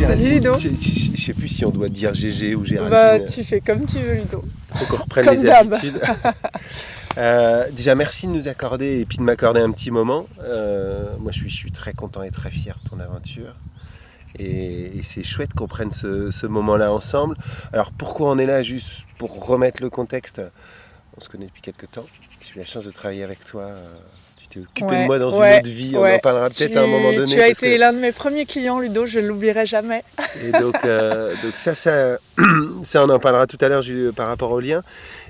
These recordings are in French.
Géraldine. Salut Ludo. Je sais plus si on doit dire GG ou Géraldine. Bah, tu fais comme tu veux Ludo. Faut qu'on reprenne Comme les d'hab. habitudes. Déjà, merci de nous accorder et puis de m'accorder un petit moment. Moi, je suis très content et très fier de ton aventure. Et c'est chouette qu'on prenne ce moment-là ensemble. Alors, pourquoi on est là? Juste pour remettre le contexte. On se connaît depuis quelques temps. J'ai eu la chance de travailler avec toi. Tu t'es occupé de moi dans une autre vie. On en parlera peut-être à un moment donné. Tu as été l'un de mes premiers clients, Ludo. Je ne l'oublierai jamais. Et donc ça on en parlera tout à l'heure par rapport au lien.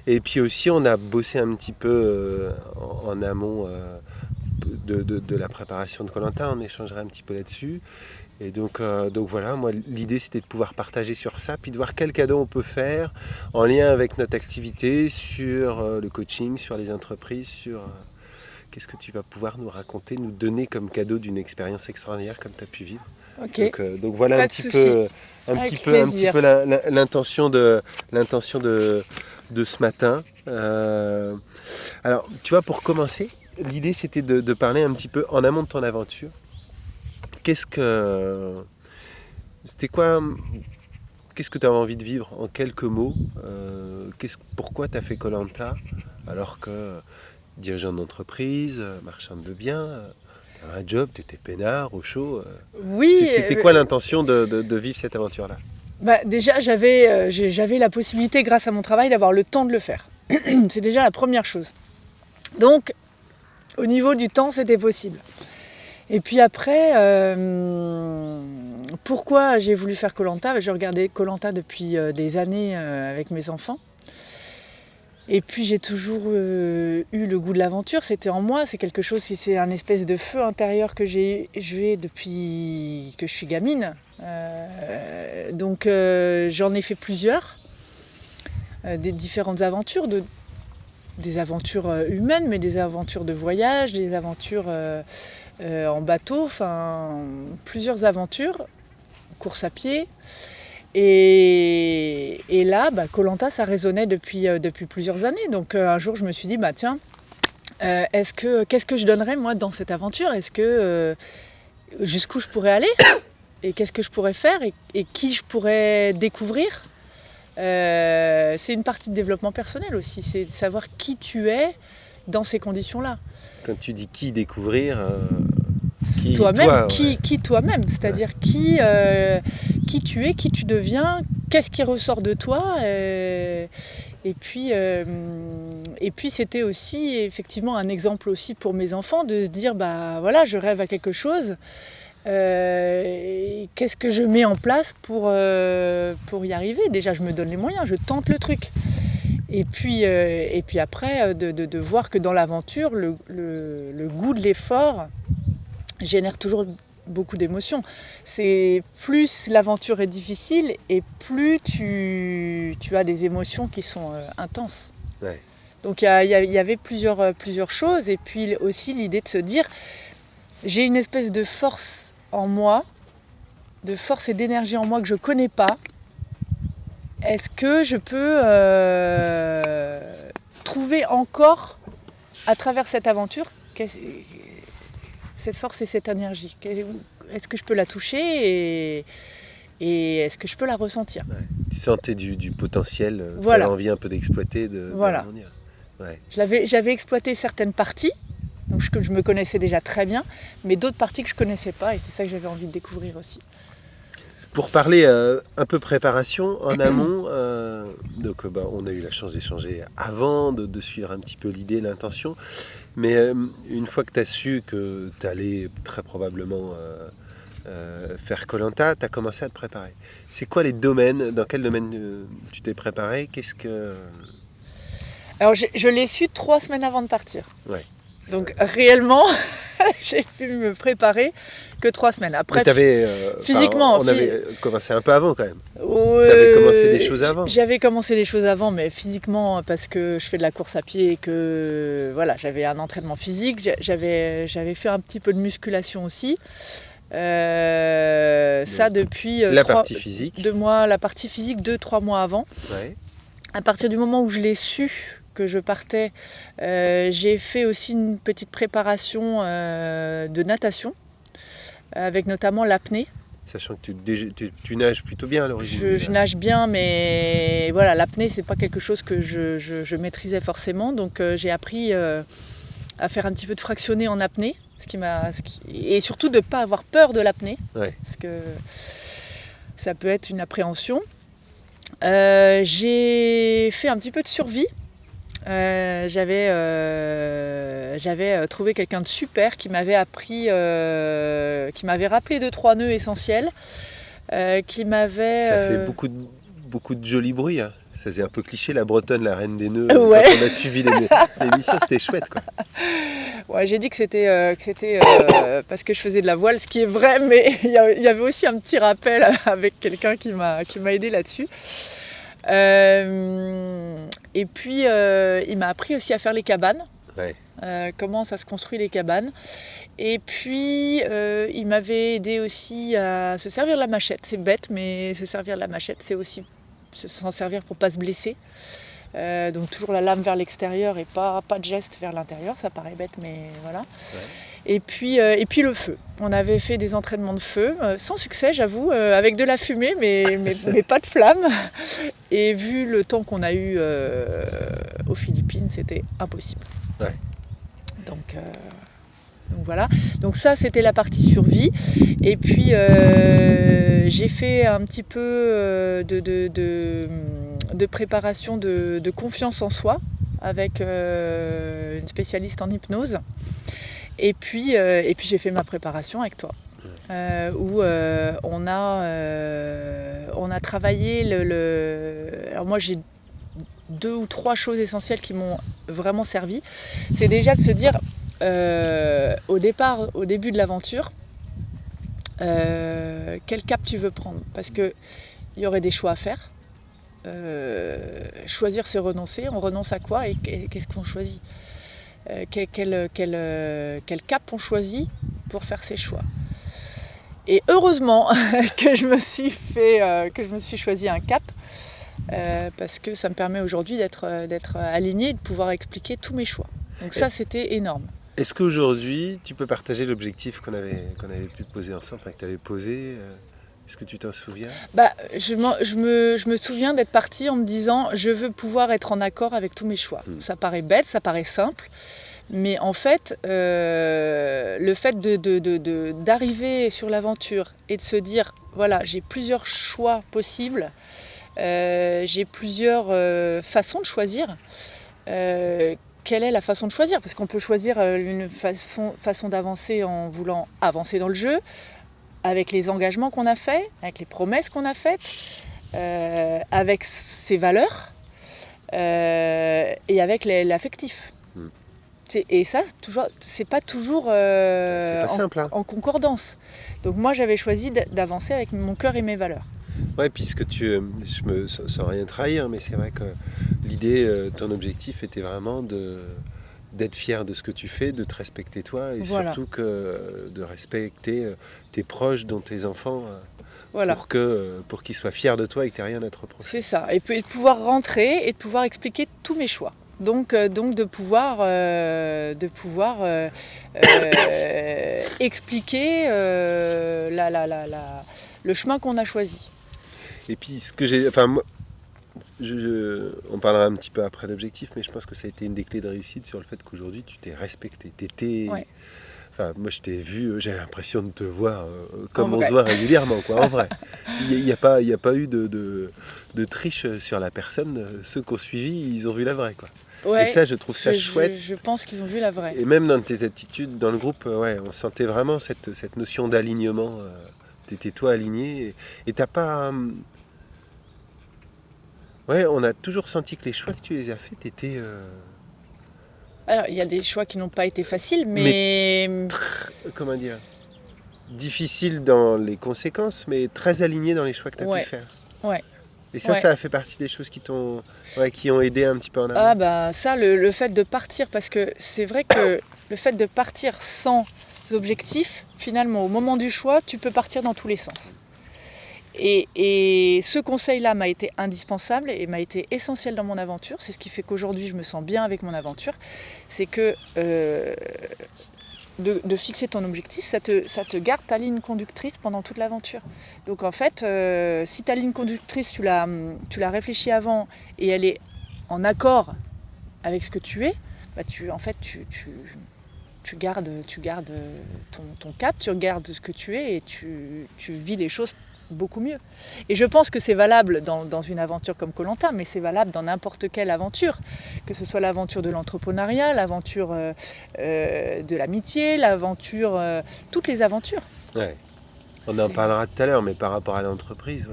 Et puis aussi, on a bossé un petit peu en amont de la préparation de Koh Lanta. On échangera un petit peu là-dessus. Et donc voilà, moi l'idée c'était de pouvoir partager sur ça, puis de voir quel cadeau on peut faire en lien avec notre activité sur le coaching, sur les entreprises, sur qu'est-ce que tu vas pouvoir nous raconter, nous donner comme cadeau d'une expérience extraordinaire comme tu as pu vivre. Okay. Donc voilà Pas un petit peu l'intention de ce matin. Alors tu vois, pour commencer, l'idée c'était de parler un petit peu en amont de ton aventure. Qu'est-ce que tu avais envie de vivre en quelques mots? Pourquoi tu as fait Koh Lanta alors que dirigeant d'entreprise, marchande de biens, tu avais un job, tu étais peinard, au chaud. Oui. C'était quoi l'intention de vivre cette aventure-là? Déjà, j'avais la possibilité, grâce à mon travail, d'avoir le temps de le faire. C'est déjà la première chose. Donc, au niveau du temps, c'était possible. Et puis après, pourquoi j'ai voulu faire Koh Lanta? J'ai regardé Koh Lanta depuis des années avec mes enfants. Et puis j'ai toujours eu le goût de l'aventure, c'était en moi, c'est quelque chose, c'est un espèce de feu intérieur que j'ai depuis que je suis gamine. Donc j'en ai fait plusieurs, des différentes aventures, des aventures humaines, mais des aventures de voyage, des aventures en bateau, enfin plusieurs aventures, course à pied. Et là, Koh Lanta, ça résonnait depuis plusieurs années. Donc un jour, je me suis dit, tiens, qu'est-ce que je donnerais moi dans cette aventure? Jusqu'où je pourrais aller? Et qu'est-ce que je pourrais faire? Et qui je pourrais découvrir? C'est une partie de développement personnel aussi, c'est de savoir qui tu es dans ces conditions-là. Quand tu dis qui découvrir, toi-même, qui toi-même, c'est-à-dire qui tu es, qui tu deviens, qu'est-ce qui ressort de toi, et puis c'était aussi effectivement un exemple aussi pour mes enfants de se dire voilà, je rêve à quelque chose, qu'est-ce que je mets en place pour y arriver? Déjà, je me donne les moyens, je tente le truc. Et puis après, de voir que dans l'aventure, le goût de l'effort génère toujours beaucoup d'émotions. C'est plus l'aventure est difficile et plus tu as des émotions qui sont intenses. Ouais. Donc il y avait plusieurs choses, et puis aussi l'idée de se dire, j'ai une espèce de force en moi, de force et d'énergie en moi que je ne connais pas. Est-ce que je peux trouver encore, à travers cette aventure, cette force et cette énergie? Est-ce que je peux la toucher et est-ce que je peux la ressentir? Ouais. Tu sentais du potentiel, voilà. Tu avais envie un peu d'exploiter, voilà. Ouais. J'avais exploité certaines parties, donc je me connaissais déjà très bien, mais d'autres parties que je ne connaissais pas, et c'est ça que j'avais envie de découvrir aussi. Pour parler un peu préparation en amont, donc on a eu la chance d'échanger avant, de suivre un petit peu l'idée, l'intention. Mais une fois que tu as su que tu allais très probablement faire Koh Lanta, tu as commencé à te préparer. C'est quoi les domaines? Dans quel domaine tu t'es préparé? Alors je l'ai su 3 semaines avant de partir. Ouais. Donc réellement, j'ai pu me préparer que 3 semaines. Après, physiquement... on avait commencé un peu avant quand même. Tu avais commencé des choses avant. J'avais commencé des choses avant, mais physiquement, parce que je fais de la course à pied et que voilà, j'avais un entraînement physique. J'avais fait un petit peu de musculation aussi. Ça depuis... la partie physique 2-3 mois avant. Ouais. À partir du moment où je l'ai su que je partais, j'ai fait aussi une petite préparation de natation, avec notamment l'apnée. Sachant que tu nages plutôt bien à l'origine. Je nage bien, mais voilà, l'apnée, c'est pas quelque chose que je maîtrisais forcément. Donc j'ai appris à faire un petit peu de fractionné en apnée, et surtout de ne pas avoir peur de l'apnée, Ouais. parce que ça peut être une appréhension. J'ai fait un petit peu de survie. J'avais trouvé quelqu'un de super qui m'avait appris, qui m'avait rappelé 2-3 nœuds essentiels, qui m'avait... Ça fait beaucoup de jolis bruits. Hein. Ça faisait un peu cliché, la Bretonne, la reine des nœuds. Ouais. Quand on a suivi l'émission, c'était chouette, quoi. Ouais, j'ai dit que c'était parce que je faisais de la voile, ce qui est vrai, mais il y avait aussi un petit rappel avec quelqu'un qui m'a aidé là-dessus. Et puis, il m'a appris aussi à faire les cabanes, Ouais. comment ça se construit les cabanes. Et puis, il m'avait aidé aussi à se servir de la machette. C'est bête, mais se servir de la machette, c'est aussi s'en servir pour ne pas se blesser. Donc toujours la lame vers l'extérieur et pas de geste vers l'intérieur, ça paraît bête, mais voilà. Ouais. Et puis le feu. On avait fait des entraînements de feu, sans succès j'avoue, avec de la fumée, mais pas de flamme. Et vu le temps qu'on a eu aux Philippines, c'était impossible. Ouais. Donc voilà. Donc ça, c'était la partie survie. Et puis j'ai fait un petit peu de préparation de confiance en soi avec une spécialiste en hypnose. Et puis j'ai fait ma préparation avec toi, où on a travaillé Alors moi, j'ai 2 ou 3 choses essentielles qui m'ont vraiment servi. C'est déjà de se dire, au début de l'aventure, quel cap tu veux prendre, parce qu'il y aurait des choix à faire. Choisir, c'est renoncer. On renonce à quoi et qu'est-ce qu'on choisit? Quel cap on choisit pour faire ses choix? Et heureusement que je me suis choisi un cap, parce que ça me permet aujourd'hui d'être alignée et de pouvoir expliquer tous mes choix. Donc ça, c'était énorme. Est-ce qu'aujourd'hui, tu peux partager l'objectif qu'on avait pu poser ensemble, que tu avais posé? Est-ce que tu t'en souviens? Je me souviens d'être partie en me disant « je veux pouvoir être en accord avec tous mes choix ». Ça paraît bête, ça paraît simple, mais en fait, le fait d'arriver sur l'aventure et de se dire « voilà, j'ai plusieurs choix possibles, j'ai plusieurs façons de choisir ». Quelle est la façon de choisir? Parce qu'on peut choisir une façon d'avancer en voulant avancer dans le jeu, avec les engagements qu'on a faits, avec les promesses qu'on a faites, avec ses valeurs et avec l'affectif. Et ça, c'est pas toujours c'est pas simple, hein. en concordance. Donc moi, j'avais choisi d'avancer avec mon cœur et mes valeurs. Ouais, puisque sans rien trahir, mais c'est vrai que l'idée, ton objectif était vraiment d'être fier de ce que tu fais, de te respecter toi, et voilà. Surtout de respecter tes proches, dont tes enfants, voilà. pour qu'ils soient fiers de toi et que tu n'aies rien à te reprocher. C'est ça, et de pouvoir rentrer et de pouvoir expliquer tous mes choix. Donc de pouvoir expliquer le chemin qu'on a choisi. Et puis on parlera un petit peu après d'objectif, mais je pense que ça a été une des clés de réussite sur le fait qu'aujourd'hui tu t'es respecté. Ouais. Moi je t'ai vu, j'ai l'impression de te voir comme on se voit régulièrement, quoi, en vrai. Il n'y a pas eu de triche sur la personne. Ceux qui ont suivi, ils ont vu la vraie, quoi. Ouais, et ça, je trouve ça chouette. Je pense qu'ils ont vu la vraie. Et même dans tes attitudes dans le groupe, on sentait vraiment cette notion d'alignement. T'étais toi aligné et t'as pas... on a toujours senti que les choix que tu les as faits, t'étais... Alors, il y a des choix qui n'ont pas été faciles, mais comment dire, difficiles dans les conséquences, mais très aligné dans les choix que tu as pu faire. Ouais. Et ça a fait partie des choses qui ont aidé un petit peu en avant. Ça, le fait de partir, parce que c'est vrai que le fait de partir sans objectif, finalement, au moment du choix, tu peux partir dans tous les sens. Et ce conseil-là m'a été indispensable et m'a été essentiel dans mon aventure. C'est ce qui fait qu'aujourd'hui, je me sens bien avec mon aventure. C'est que de fixer ton objectif, ça te garde ta ligne conductrice pendant toute l'aventure. Donc en fait, si ta ligne conductrice, tu l'as réfléchie avant et elle est en accord avec ce que tu es, bah tu gardes ton cap, tu regardes ce que tu es et tu vis les choses beaucoup mieux. Et je pense que c'est valable dans une aventure comme Koh Lanta, mais c'est valable dans n'importe quelle aventure, que ce soit l'aventure de l'entrepreneuriat, l'aventure de l'amitié, l'aventure, toutes les aventures. Ouais. On en parlera tout à l'heure, mais par rapport à l'entreprise,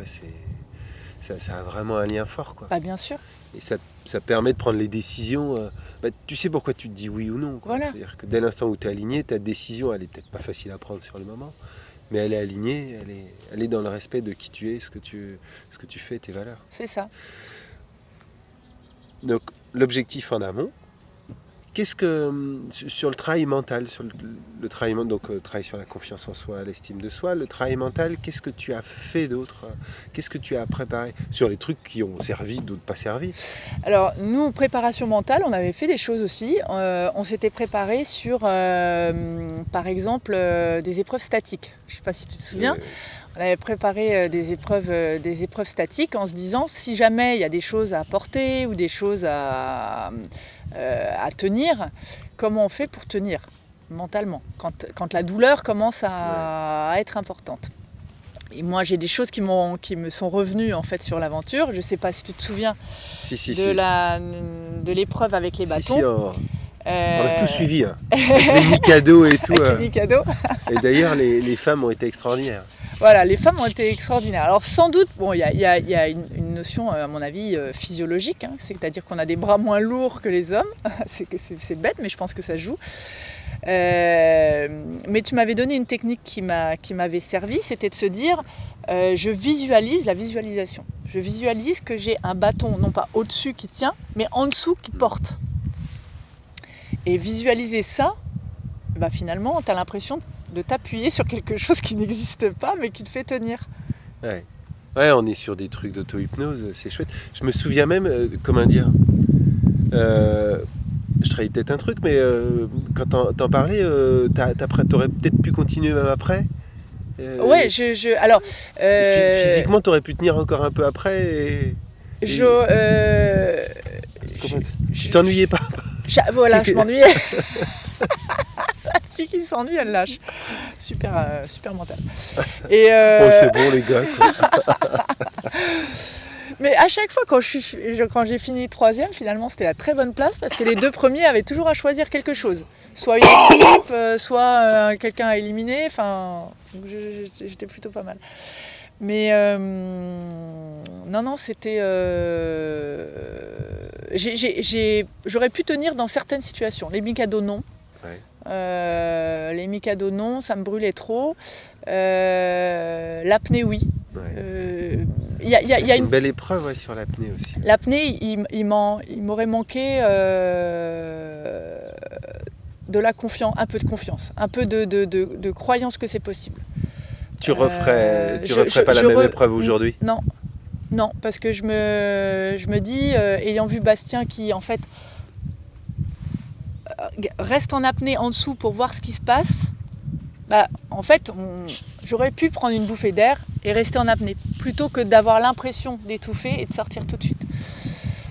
ça a vraiment un lien fort, quoi. Bah, bien sûr. Et ça permet de prendre les décisions. Tu sais pourquoi tu te dis oui ou non, quoi. Voilà. C'est-à-dire que dès l'instant où tu es aligné, ta décision, elle est peut-être pas facile à prendre sur le moment, mais elle est alignée, elle est dans le respect de qui tu es, ce que tu fais, tes valeurs. C'est ça. Donc l'objectif en amont, qu'est-ce que sur le travail mental, sur le travail mental, donc travail sur la confiance en soi, l'estime de soi, le travail mental, qu'est-ce que tu as fait d'autre? Qu'est-ce que tu as préparé sur les trucs qui ont servi, d'autres pas servi? Alors nous, préparation mentale, on avait fait des choses aussi. On s'était préparé sur, par exemple, des épreuves statiques. Je ne sais pas si tu te souviens. On avait préparé des épreuves statiques en se disant si jamais il y a des choses à porter ou des choses à tenir, comment on fait pour tenir mentalement quand la douleur commence à être importante. Et moi j'ai des choses qui me sont revenues en fait sur l'aventure. Je ne sais pas si tu te souviens de l'épreuve avec les bâtons. On a tout suivi, hein. Avec les Mikado et tout. Avec les Mikado. Et d'ailleurs les femmes ont été extraordinaires. Voilà, les femmes ont été extraordinaires. Alors sans doute, bon, il y a une notion, à mon avis, physiologique, hein, c'est-à-dire qu'on a des bras moins lourds que les hommes. c'est bête, mais je pense que ça joue. Mais tu m'avais donné une technique qui m'avait servi, c'était de se dire, je visualise la visualisation. Je visualise que j'ai un bâton, non pas au-dessus qui tient, mais en dessous qui porte. Et visualiser ça, bah, finalement, tu as l'impression de t'appuyer sur quelque chose qui n'existe pas mais qui te fait tenir. Ouais, on est sur des trucs d'auto-hypnose, c'est chouette. Je me souviens même, comment dire, je trahis peut-être un truc, mais quand t'en parlais, t'aurais peut-être pu continuer même après. Ouais, alors... Physiquement, t'aurais pu tenir encore un peu après tu t'ennuyais pas? Voilà, je m'ennuyais. La fille qui s'ennuie, elle lâche. Super mental. Et c'est bon les gars, quoi. Mais à chaque fois, quand j'ai fini troisième, finalement, c'était la très bonne place parce que les deux premiers avaient toujours à choisir quelque chose. Soit une équipe, soit quelqu'un à éliminer. Enfin, j'étais plutôt pas mal. Mais non, c'était... j'aurais pu tenir dans certaines situations. Les Mikado, non. Ouais. Les Mikado, non, ça me brûlait trop. L'apnée, oui. Ouais. Y a une belle épreuve sur l'apnée aussi. L'apnée, il m'aurait manqué de la confiance, un peu de confiance, un peu de croyance que c'est possible. Tu referais pas la même épreuve aujourd'hui? Non, parce que je me dis, ayant vu Bastien qui en fait reste en apnée en dessous pour voir ce qui se passe, bah, en fait j'aurais pu prendre une bouffée d'air et rester en apnée plutôt que d'avoir l'impression d'étouffer et de sortir tout de suite.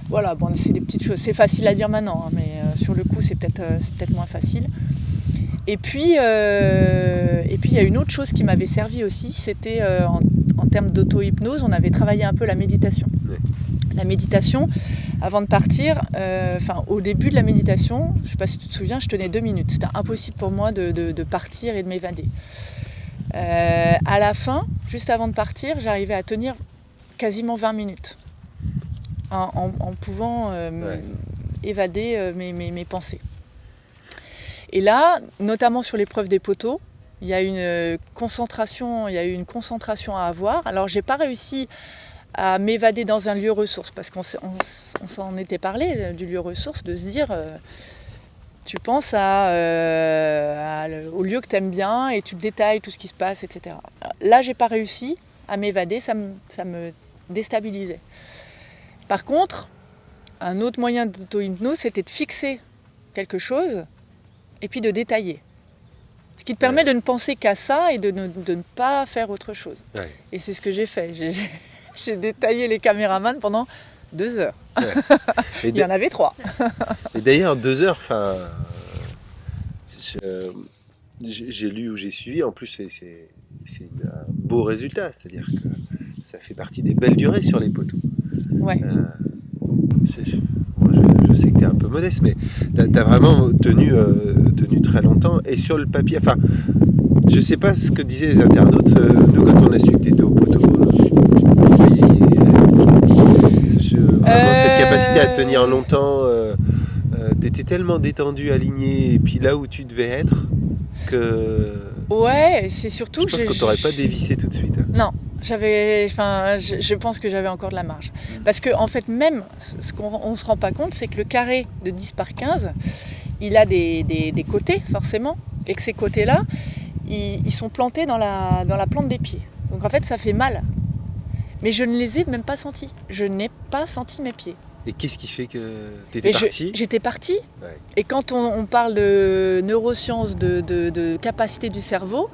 Voilà, bon, c'est des petites choses, c'est facile à dire maintenant, hein, mais sur le coup c'est peut-être moins facile. Et puis il y a une autre chose qui m'avait servi aussi, c'était en termes d'auto-hypnose, on avait travaillé un peu la méditation. Ouais. La méditation, avant de partir, au début de la méditation, je ne sais pas si tu te souviens, je tenais 2 minutes. C'était impossible pour moi de partir et de m'évader. À la fin, juste avant de partir, j'arrivais à tenir quasiment 20 minutes en pouvant évader mes pensées. Et là, notamment sur l'épreuve des poteaux, il y a eu une concentration à avoir. Alors, j'ai pas réussi à m'évader dans un lieu ressource parce qu'on s'en était parlé du lieu ressource, de se dire tu penses au lieu que tu aimes bien et tu détailles tout ce qui se passe, etc. Là, j'ai pas réussi à m'évader, ça me déstabilisait. Par contre, un autre moyen d'auto-hypnose, c'était de fixer quelque chose et puis de détailler. Ce qui te permet de ne penser qu'à ça et de ne pas faire autre chose. Ouais. Et c'est ce que j'ai fait. J'ai détaillé les caméramans pendant 2 heures. Ouais. Il y en avait 3. Et d'ailleurs, 2 heures, j'ai lu ou j'ai suivi, en plus c'est un beau résultat, c'est-à-dire que ça fait partie des belles durées sur les poteaux. Ouais. Moi, je sais que tu es un peu modeste, mais tu as vraiment tenu très longtemps. Et sur le papier, enfin, je sais pas ce que disaient les internautes. Nous, quand on a su que tu étais au poteau, vraiment cette capacité à tenir longtemps, tu étais tellement détendu, aligné, et puis là où tu devais être, que Ouais, c'est surtout... je pense qu'on t'aurait pas dévissé tout de suite. Non, je pense que j'avais encore de la marge. Parce que en fait, même ce qu'on ne se rend pas compte, c'est que le carré de 10 par 15, il a des côtés, forcément, et que ces côtés-là, ils sont plantés dans la plante des pieds. Donc en fait, ça fait mal. Mais je ne les ai même pas sentis. Je n'ai pas senti mes pieds. Et qu'est-ce qui fait que tu étais partie ? J'étais partie. Ouais. Et quand on parle de neurosciences, de capacité du cerveau,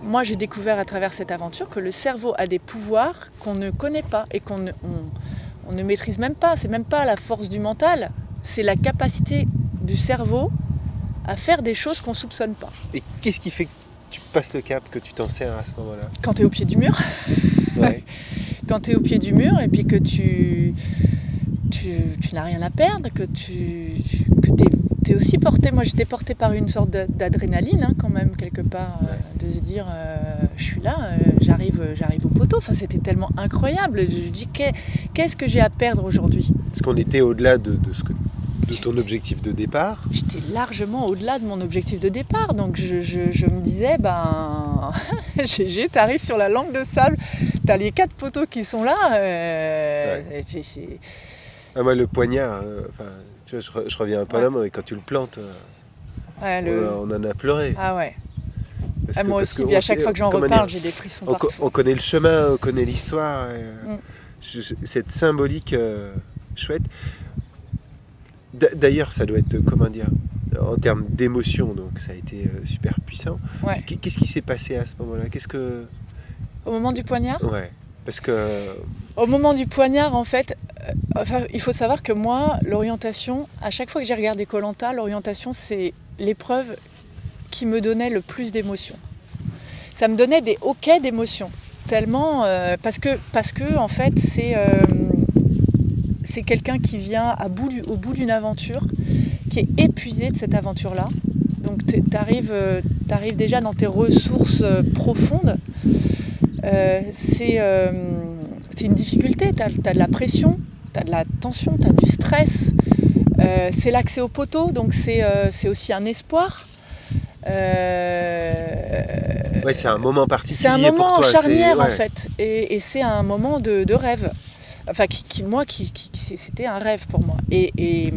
moi j'ai découvert à travers cette aventure que le cerveau a des pouvoirs qu'on ne connaît pas et qu'on ne maîtrise même pas. C'est même pas la force du mental, c'est la capacité du cerveau à faire des choses qu'on ne soupçonne pas. Et qu'est-ce qui fait que tu passes le cap, que tu t'en sers à ce moment-là ? Quand tu es au pied du mur, Ouais. quand tu es au pied du mur et puis que tu n'as rien à perdre, que tu es aussi porté. Moi j'étais portée par une sorte d'adrénaline quand même quelque part, de se dire je suis là, j'arrive au poteau. Enfin, c'était tellement incroyable. Je dis qu'est-ce que j'ai à perdre aujourd'hui ? Est-ce qu'on était au-delà de ton objectif de départ ? J'étais largement au-delà de mon objectif de départ. Donc je me disais, GG, t'arrives sur la langue de sable, t'as les 4 poteaux qui sont là. C'est... Ah, moi, le poignard, tu vois, je reviens un peu là, mais quand tu le plantes, on en a pleuré. Ah ouais. Parce moi aussi, à chaque fois que j'en reparle, j'ai des frissons partout. On connaît le chemin, on connaît l'histoire. Cette symbolique chouette. D'ailleurs, ça doit être, comment dire, en termes d'émotion, donc ça a été super puissant. Ouais. Qu'est-ce qui s'est passé à ce moment-là ? Au moment du poignard ? Ouais, parce que... Au moment du poignard, en fait, il faut savoir que moi, l'orientation, à chaque fois que j'ai regardé Koh-Lanta, l'orientation, c'est l'épreuve qui me donnait le plus d'émotions. Ça me donnait des hoquets d'émotions, tellement... parce que en fait, c'est quelqu'un qui vient au bout d'une aventure, qui est épuisé de cette aventure-là. Donc t'arrives déjà dans tes ressources profondes. C'est une difficulté, t'as de la pression, t'as de la tension, t'as du stress. C'est l'accès au poteau, donc c'est aussi un espoir. Ouais, c'est un moment particulier. C'est un moment pour toi, charnière en fait, et c'est un moment de rêve. Enfin, c'était un rêve pour moi. Et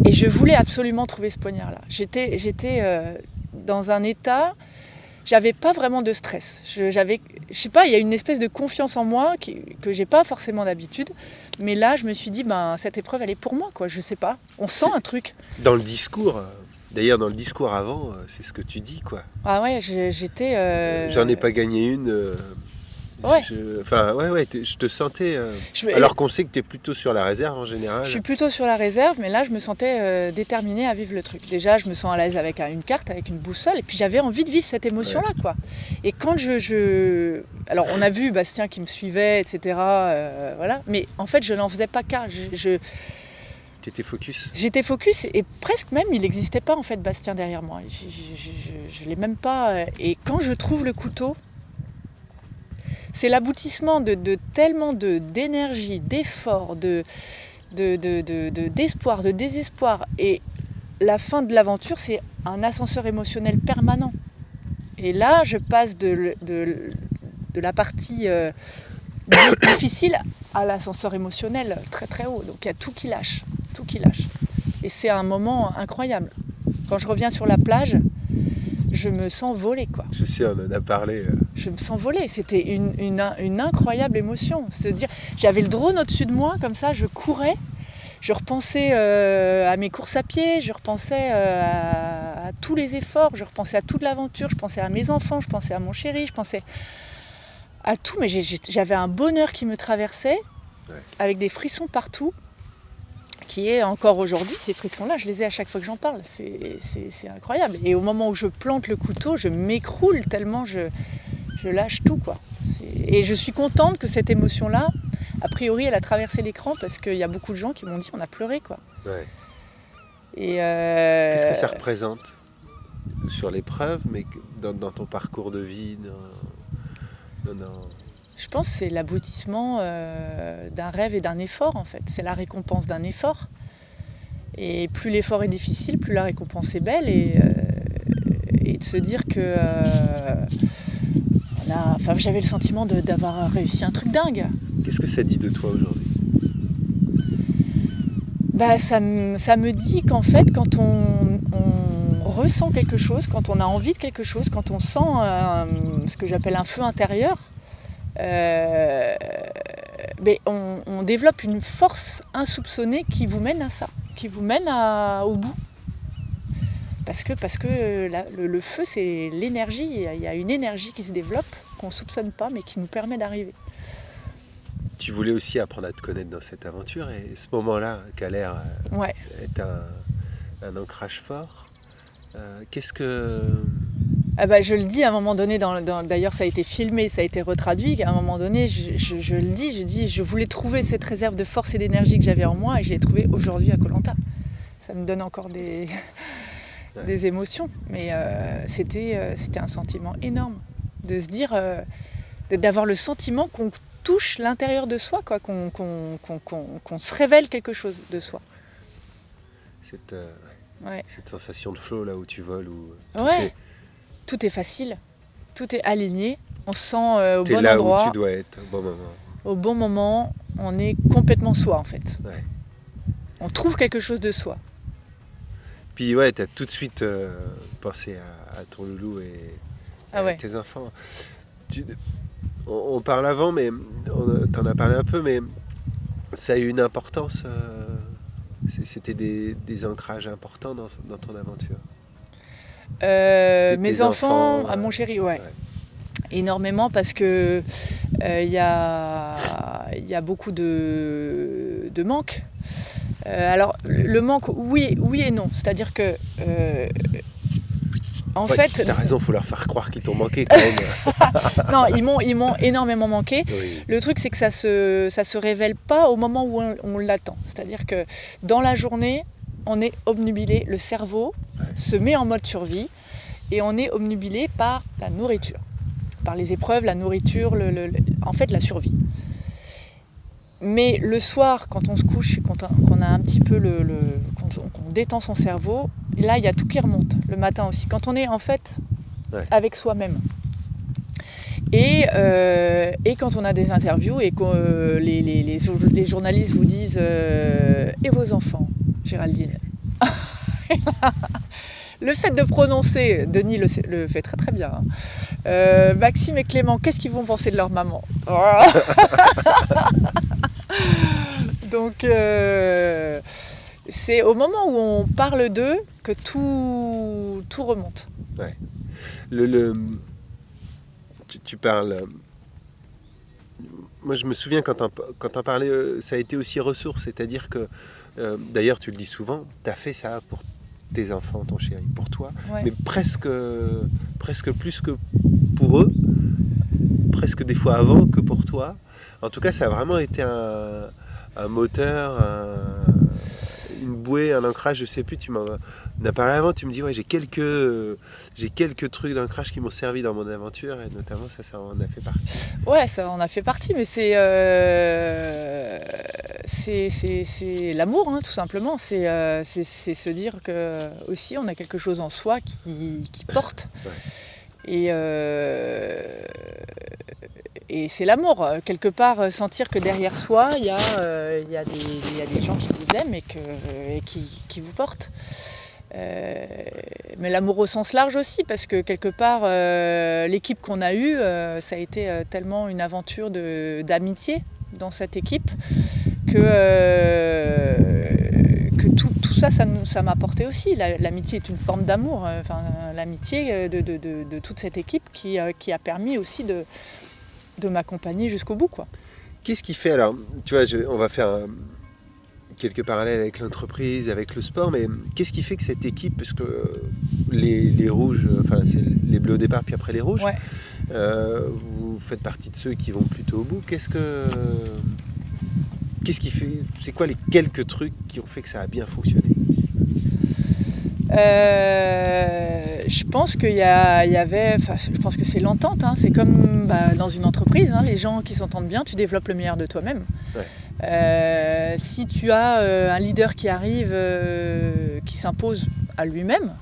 je voulais absolument trouver ce poignard-là. J'étais dans un état, j'avais pas vraiment de stress. Je sais pas, il y a une espèce de confiance en moi que j'ai pas forcément d'habitude. Mais là, je me suis dit, cette épreuve, elle est pour moi, quoi. Je sais pas. On sent un truc. Dans le discours, d'ailleurs, dans le discours avant, c'est ce que tu dis, quoi. Ah ouais, j'étais... J'en ai pas gagné une... Ouais. Je te sentais... alors qu'on sait que tu es plutôt sur la réserve en général. Je suis plutôt sur la réserve, mais là, je me sentais déterminée à vivre le truc. Déjà, je me sens à l'aise avec une carte, avec une boussole, et puis j'avais envie de vivre cette émotion-là, quoi. Et quand Alors, on a vu Bastien qui me suivait, etc. Voilà. Mais en fait, je n'en faisais pas cas. T'étais focus. J'étais focus, et presque même, il n'existait pas, en fait, Bastien derrière moi. Je l'ai même pas... Et quand je trouve le couteau, c'est l'aboutissement de tellement d'énergie, d'effort, d'espoir, de désespoir. Et la fin de l'aventure, c'est un ascenseur émotionnel permanent. Et là, je passe de la partie difficile à l'ascenseur émotionnel très très haut. Donc il y a tout qui lâche. Et c'est un moment incroyable. Quand je reviens sur la plage, je me sens voler, quoi. Je sais, on en a parlé. Je me sens voler. C'était une incroyable émotion. C'est-à-dire, j'avais le drone au-dessus de moi, comme ça, je courais. Je repensais à mes courses à pied, je repensais à tous les efforts, je repensais à toute l'aventure, je pensais à mes enfants, je pensais à mon chéri, je pensais à tout, mais j'avais un bonheur qui me traversait, avec des frissons partout, qui est encore aujourd'hui, ces frissons-là, je les ai à chaque fois que j'en parle, c'est incroyable. Et au moment où je plante le couteau, je m'écroule tellement je lâche tout, quoi. Et je suis contente que cette émotion-là, a priori, elle a traversé l'écran, parce qu'il y a beaucoup de gens qui m'ont dit on a pleuré, quoi. Ouais. Et Qu'est-ce que ça représente sur l'épreuve, mais dans ton parcours de vie dans... Je pense que c'est l'aboutissement d'un rêve et d'un effort, en fait. C'est la récompense d'un effort. Et plus l'effort est difficile, plus la récompense est belle. Et de se dire que j'avais le sentiment d'avoir réussi un truc dingue. Qu'est-ce que ça dit de toi aujourd'hui ? Ça me dit qu'en fait, quand on ressent quelque chose, quand on a envie de quelque chose, quand on sent ce que j'appelle un feu intérieur, on développe une force insoupçonnée qui vous mène à ça, qui vous mène au bout. Parce que le feu, c'est l'énergie, il y a une énergie qui se développe, qu'on ne soupçonne pas, mais qui nous permet d'arriver. Tu voulais aussi apprendre à te connaître dans cette aventure, et ce moment-là, qui a l'air est un ancrage fort, qu'est-ce que... Je le dis à un moment donné, d'ailleurs ça a été filmé, ça a été retraduit, à un moment donné je le dis, je voulais trouver cette réserve de force et d'énergie que j'avais en moi, et je l'ai trouvée aujourd'hui à Koh Lanta. Ça me donne encore des émotions, mais c'était un sentiment énorme, de se dire, d'avoir le sentiment qu'on touche l'intérieur de soi, quoi, qu'on se révèle quelque chose de soi. Cette sensation de flow là où tu voles, où tout est facile, tout est aligné, on se sent au bon là endroit. où tu dois être, au bon moment. Au bon moment, on est complètement soi, en fait. Ouais. On trouve quelque chose de soi. Puis tu as tout de suite pensé à ton loulou et à tes enfants. On parle avant, mais t'en as parlé un peu, mais ça a eu une importance. C'était des ancrages importants dans ton aventure. Mes enfants, à mon chéri, énormément, parce que y a beaucoup de manque. Alors le manque, oui et non, c'est-à-dire que en fait, t'as raison, faut leur faire croire qu'ils t'ont manqué quand même. Non, ils m'ont énormément manqué. Oui. Le truc, c'est que ça se révèle pas au moment où on l'attend. C'est-à-dire que dans la journée, on est obnubilé, le cerveau se met en mode survie, et on est obnubilé par la nourriture, par les épreuves, la nourriture, en fait la survie. Mais le soir, quand on se couche, qu'on a un petit peu qu'on détend son cerveau, là il y a tout qui remonte, le matin aussi, quand on est en fait avec soi-même. Et quand on a des interviews et que les journalistes vous disent et vos enfants, Géraldine. Le fait de prononcer, Denis le fait très très bien, hein. Maxime et Clément, qu'est-ce qu'ils vont penser de leur maman? Donc c'est au moment où on parle d'eux que tout remonte. Ouais. Tu parles. Moi, je me souviens quand on parlait, ça a été aussi ressource, c'est-à-dire que, d'ailleurs, tu le dis souvent, tu as fait ça pour tes enfants, ton chéri, pour toi, mais presque plus que pour eux, presque des fois avant que pour toi. En tout cas, ça a vraiment été un moteur, une bouée, un ancrage, je sais plus, tu m'en as parlé avant, tu me dis j'ai quelques trucs d'ancrage qui m'ont servi dans mon aventure, et notamment ça en a fait partie. Ouais, ça en a fait partie, mais c'est l'amour, hein, tout simplement. C'est se dire que aussi on a quelque chose en soi qui porte. Et c'est l'amour, quelque part, sentir que derrière soi, il y a des gens qui vous aiment et qui vous portent. Mais l'amour au sens large aussi, parce que quelque part, l'équipe qu'on a eue, ça a été tellement une aventure d'amitié dans cette équipe, que tout ça, ça m'a apporté aussi. L'amitié est une forme d'amour. L'amitié de toute cette équipe qui a permis aussi de m'accompagner jusqu'au bout, quoi. Qu'est-ce qui fait, alors, tu vois, on va faire quelques parallèles avec l'entreprise, avec le sport, mais qu'est-ce qui fait que cette équipe, parce que les rouges, enfin c'est les bleus au départ, puis après les rouges, Ouais. vous faites partie de ceux qui vont plutôt au bout. Qu'est-ce qui fait, c'est quoi les quelques trucs qui ont fait que ça a bien fonctionné? Je pense qu'il y avait, je pense que c'est l'entente, hein. C'est comme dans une entreprise, hein, les gens qui s'entendent bien, tu développes le meilleur de toi-même. Ouais. Si tu as un leader qui arrive, qui s'impose à lui-même.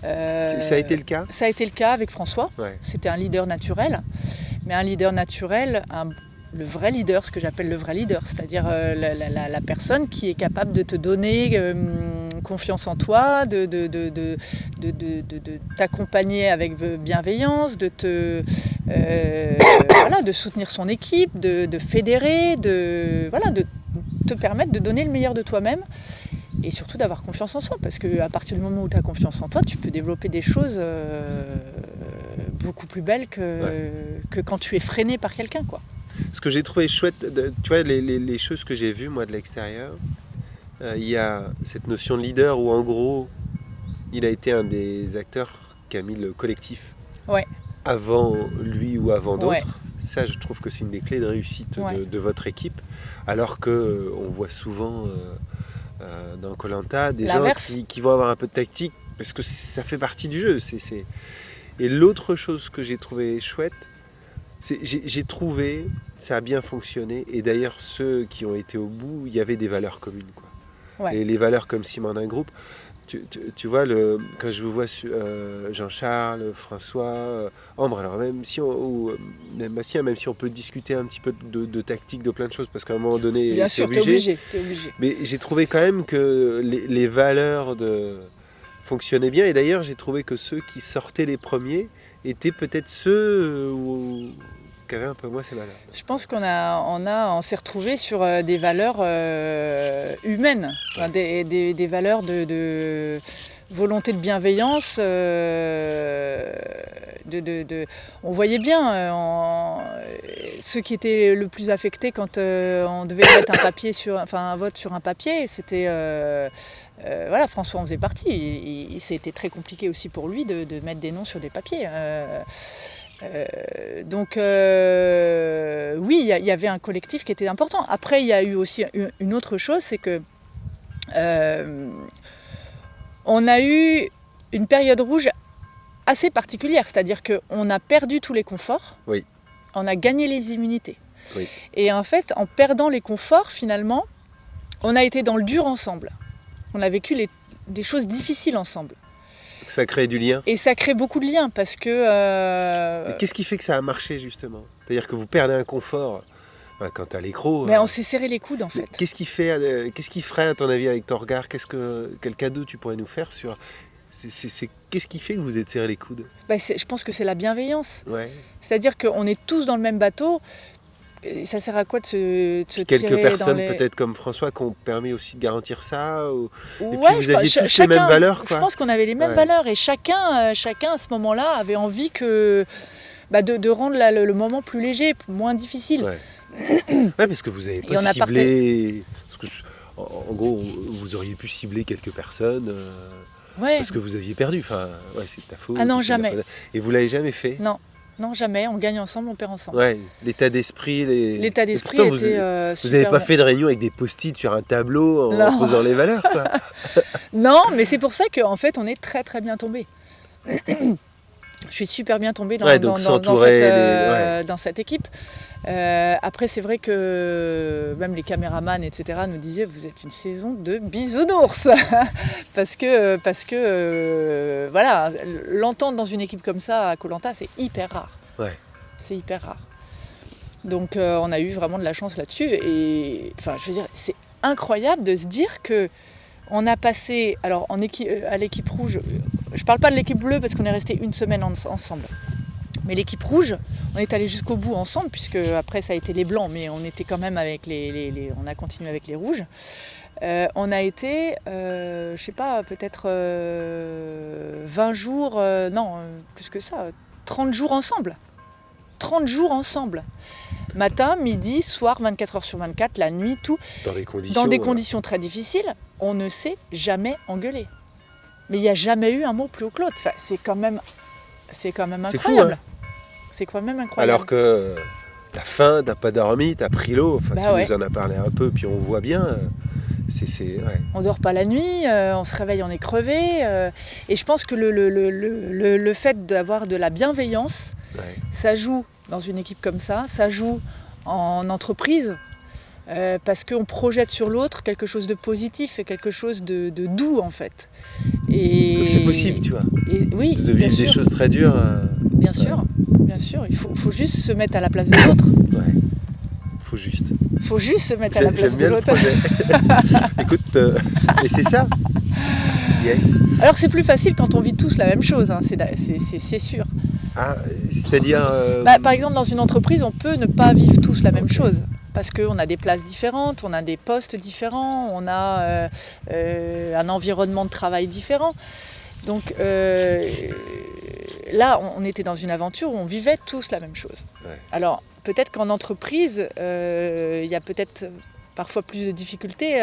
Ça a été le cas? Ça a été le cas avec François. Ouais. C'était un leader naturel, mais un leader naturel, le vrai leader, ce que j'appelle le vrai leader, c'est-à-dire la personne qui est capable de te donner confiance en toi, de t'accompagner avec bienveillance, de soutenir son équipe, de fédérer, de te permettre de donner le meilleur de toi-même et surtout d'avoir confiance en soi, parce qu'à partir du moment où tu as confiance en toi, tu peux développer des choses beaucoup plus belles que quand tu es freiné par quelqu'un, quoi. Ce que j'ai trouvé chouette, tu vois, les choses que j'ai vues moi de l'extérieur, il y a cette notion de leader où en gros, il a été un des acteurs qui a mis le collectif avant lui ou avant d'autres. Ouais. Ça, je trouve que c'est une des clés de réussite de votre équipe, alors qu'on voit souvent dans Koh-Lanta des gens qui vont avoir un peu de tactique, parce que ça fait partie du jeu. Et l'autre chose que j'ai trouvé chouette, j'ai trouvé, ça a bien fonctionné, et d'ailleurs ceux qui ont été au bout, il y avait des valeurs communes, quoi. Ouais. Et les valeurs comme ciment d'un groupe, tu vois, quand je vous vois Jean-Charles, François, Ambre, alors même si même Bastien, même si on peut discuter un petit peu de tactique, de plein de choses, parce qu'à un moment donné, bien sûr, t'es obligé. Mais j'ai trouvé quand même que les valeurs fonctionnaient bien, et d'ailleurs j'ai trouvé que ceux qui sortaient les premiers étaient peut-être ceux qui avaient un peu moins ces valeurs. Je pense on s'est retrouvés sur des valeurs humaines, enfin, des valeurs de volonté de bienveillance. On voyait bien ceux qui étaient le plus affectés quand on devait mettre un vote sur un papier, c'était François en faisait partie. C'était très compliqué aussi pour lui de mettre des noms sur des papiers. Oui, il y avait un collectif qui était important. Après, il y a eu aussi une autre chose, c'est que on a eu une période rouge assez particulière, c'est-à-dire qu'on a perdu tous les conforts, oui. On a gagné les immunités. Oui. Et en fait, en perdant les conforts, finalement, on a été dans le dur ensemble. On a vécu des choses difficiles ensemble. Ça crée du lien. Et ça crée beaucoup de liens parce que... Qu'est-ce qui fait que ça a marché justement? C'est-à-dire que vous perdez un confort quand t'as l'écro. Mais on s'est serré les coudes en fait. Qu'est-ce qui ferait à ton avis avec ton regard? Quel cadeau tu pourrais nous faire sur... Qu'est-ce qui fait que vous êtes serré les coudes? Je pense que c'est la bienveillance. Ouais. C'est-à-dire qu'on est tous dans le même bateau. Et ça sert à quoi de se tirer quelques personnes peut-être comme François qui ont permis aussi de garantir ça et puis vous aviez tous les mêmes valeurs, quoi. Je pense qu'on avait les mêmes valeurs et chacun à ce moment-là avait envie de rendre le moment plus léger, moins difficile. Parce que vous avez pas ciblé... En gros, vous auriez pu cibler quelques personnes parce que vous aviez perdu. Enfin, c'est ta faute. Ah non, jamais. Et vous l'avez jamais fait? Non, jamais. On gagne ensemble, on perd ensemble. Ouais, l'état d'esprit... L'état d'esprit était vous n'avez pas fait de réunion avec des post-it sur un tableau en posant les valeurs, quoi. Non, mais c'est pour ça qu'en fait, on est très très bien tombés. Je suis super bien tombée dans cette équipe. Après, c'est vrai que même les caméramans, etc., nous disaient « Vous êtes une saison de bisounours !» Parce que l'entente dans une équipe comme ça à Koh-Lanta, c'est hyper rare. Ouais. C'est hyper rare. Donc, on a eu vraiment de la chance là-dessus. Et je veux dire, c'est incroyable de se dire que on a passé, alors à l'équipe rouge, je ne parle pas de l'équipe bleue parce qu'on est resté une semaine ensemble. Mais l'équipe rouge, on est allé jusqu'au bout ensemble, puisque après ça a été les blancs, mais on était quand même avec on a continué avec les rouges. On a été, je sais pas, peut-être 20 jours, non, plus que ça, 30 jours ensemble. 30 jours ensemble. Matin, midi, soir, 24 heures sur 24, la nuit, tout. Dans des conditions très difficiles, on ne s'est jamais engueulé. Mais il n'y a jamais eu un mot plus haut que l'autre. Enfin, c'est quand même incroyable. Fou, hein. C'est quand même incroyable. Alors que t'as faim, t'as pas dormi, t'as pris l'eau. Enfin, tu ouais. nous en as parlé un peu, puis on voit bien. Ouais. On dort pas la nuit, on se réveille, on est crevé. Et je pense que le fait d'avoir de la bienveillance, ça joue dans une équipe comme ça joue en entreprise. Parce qu'on projette sur l'autre quelque chose de positif et quelque chose de doux en fait. Et donc c'est possible, tu vois. Oui, de vivre des choses très dures. Bien sûr. Il faut juste se mettre à la place de l'autre. Ouais. Faut juste se mettre à la place de l'autre. Écoute, et c'est ça. Yes. Alors c'est plus facile quand on vit tous la même chose, hein, c'est sûr. Ah, c'est-à-dire par exemple, dans une entreprise, on peut ne pas vivre tous la même chose. Parce qu'on a des places différentes, on a des postes différents, on a un environnement de travail différent. Donc là, on était dans une aventure où on vivait tous la même chose. Ouais. Alors peut-être qu'en entreprise, il y a peut-être parfois plus de difficultés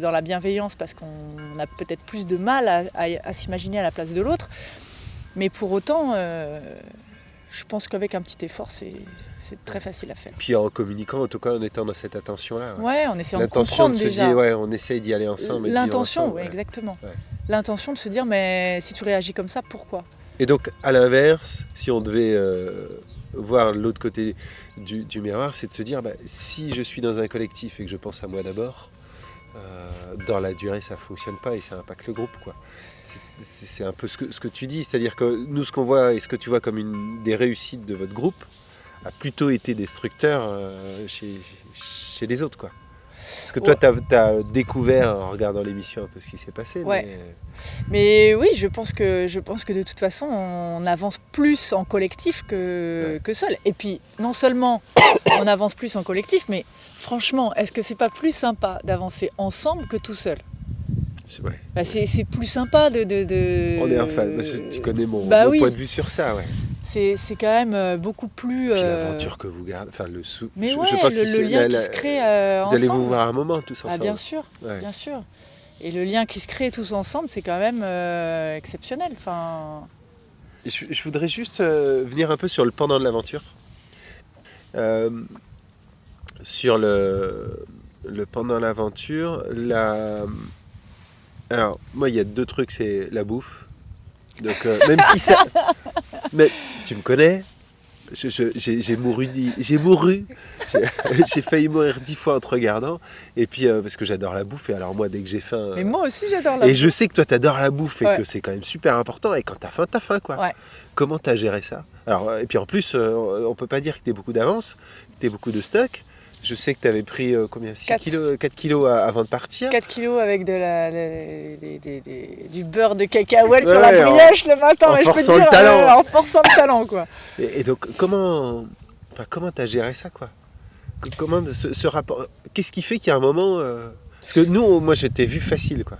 dans la bienveillance parce qu'on a peut-être plus de mal à s'imaginer à la place de l'autre. Mais pour autant, je pense qu'avec un petit effort, c'est très facile à faire. Puis en communiquant, en tout cas en étant dans cette attention-là. Ouais, on essaie de comprendre déjà. On essaye d'y aller ensemble. L'intention, oui, exactement. Ouais. L'intention de se dire, mais si tu réagis comme ça, pourquoi ? Et donc, à l'inverse, si on devait voir l'autre côté du miroir, c'est de se dire, si je suis dans un collectif et que je pense à moi d'abord, dans la durée, ça ne fonctionne pas et ça impacte le groupe, quoi. C'est un peu ce que tu dis, c'est-à-dire que nous, ce qu'on voit et ce que tu vois comme des réussites de votre groupe a plutôt été destructeur chez les autres, quoi. Parce que toi, tu as découvert en regardant l'émission un peu ce qui s'est passé. Ouais. Mais oui, je pense que de toute façon, on avance plus en collectif que seul. Et puis, non seulement on avance plus en collectif, mais franchement, est-ce que c'est pas plus sympa d'avancer ensemble que tout seul ? Ouais. C'est plus sympa de... On est un fan, parce que tu connais mon point de vue sur ça, ouais. C'est quand même beaucoup plus... Puis l'aventure que vous gardez, enfin le sou... Mais je pense le lien qui se crée ensemble. Vous allez vous voir un moment tous ensemble. Bien sûr, bien sûr. Et le lien qui se crée tous ensemble, c'est quand même exceptionnel. Enfin... Je voudrais juste venir un peu sur le pendant de l'aventure. Sur le pendant l'aventure, alors moi il y a 2 trucs, c'est la bouffe. Donc même si ça... Mais tu me connais, j'ai mouru, j'ai failli mourir 10 fois en te regardant. Et puis parce que j'adore la bouffe, et alors moi dès que j'ai faim... Mais moi aussi j'adore la bouffe. Et je sais que toi t'adores la bouffe et que c'est quand même super important, et quand t'as faim quoi. Ouais. Comment t'as géré ça ? Alors, et puis en plus, on peut pas dire que t'aies beaucoup d'avance, que t'aies beaucoup de stock. Je sais que tu avais pris combien, 4 kilos avant de partir. 4 kilos avec du beurre de cacahuète sur la brioche le matin. En forçant le talent. En forçant le talent, quoi. Et donc, comment tu as géré ça, quoi ? Comment ce rapport... Qu'est-ce qui fait qu'il y a un moment... Parce que moi, je t'ai vu facile, quoi.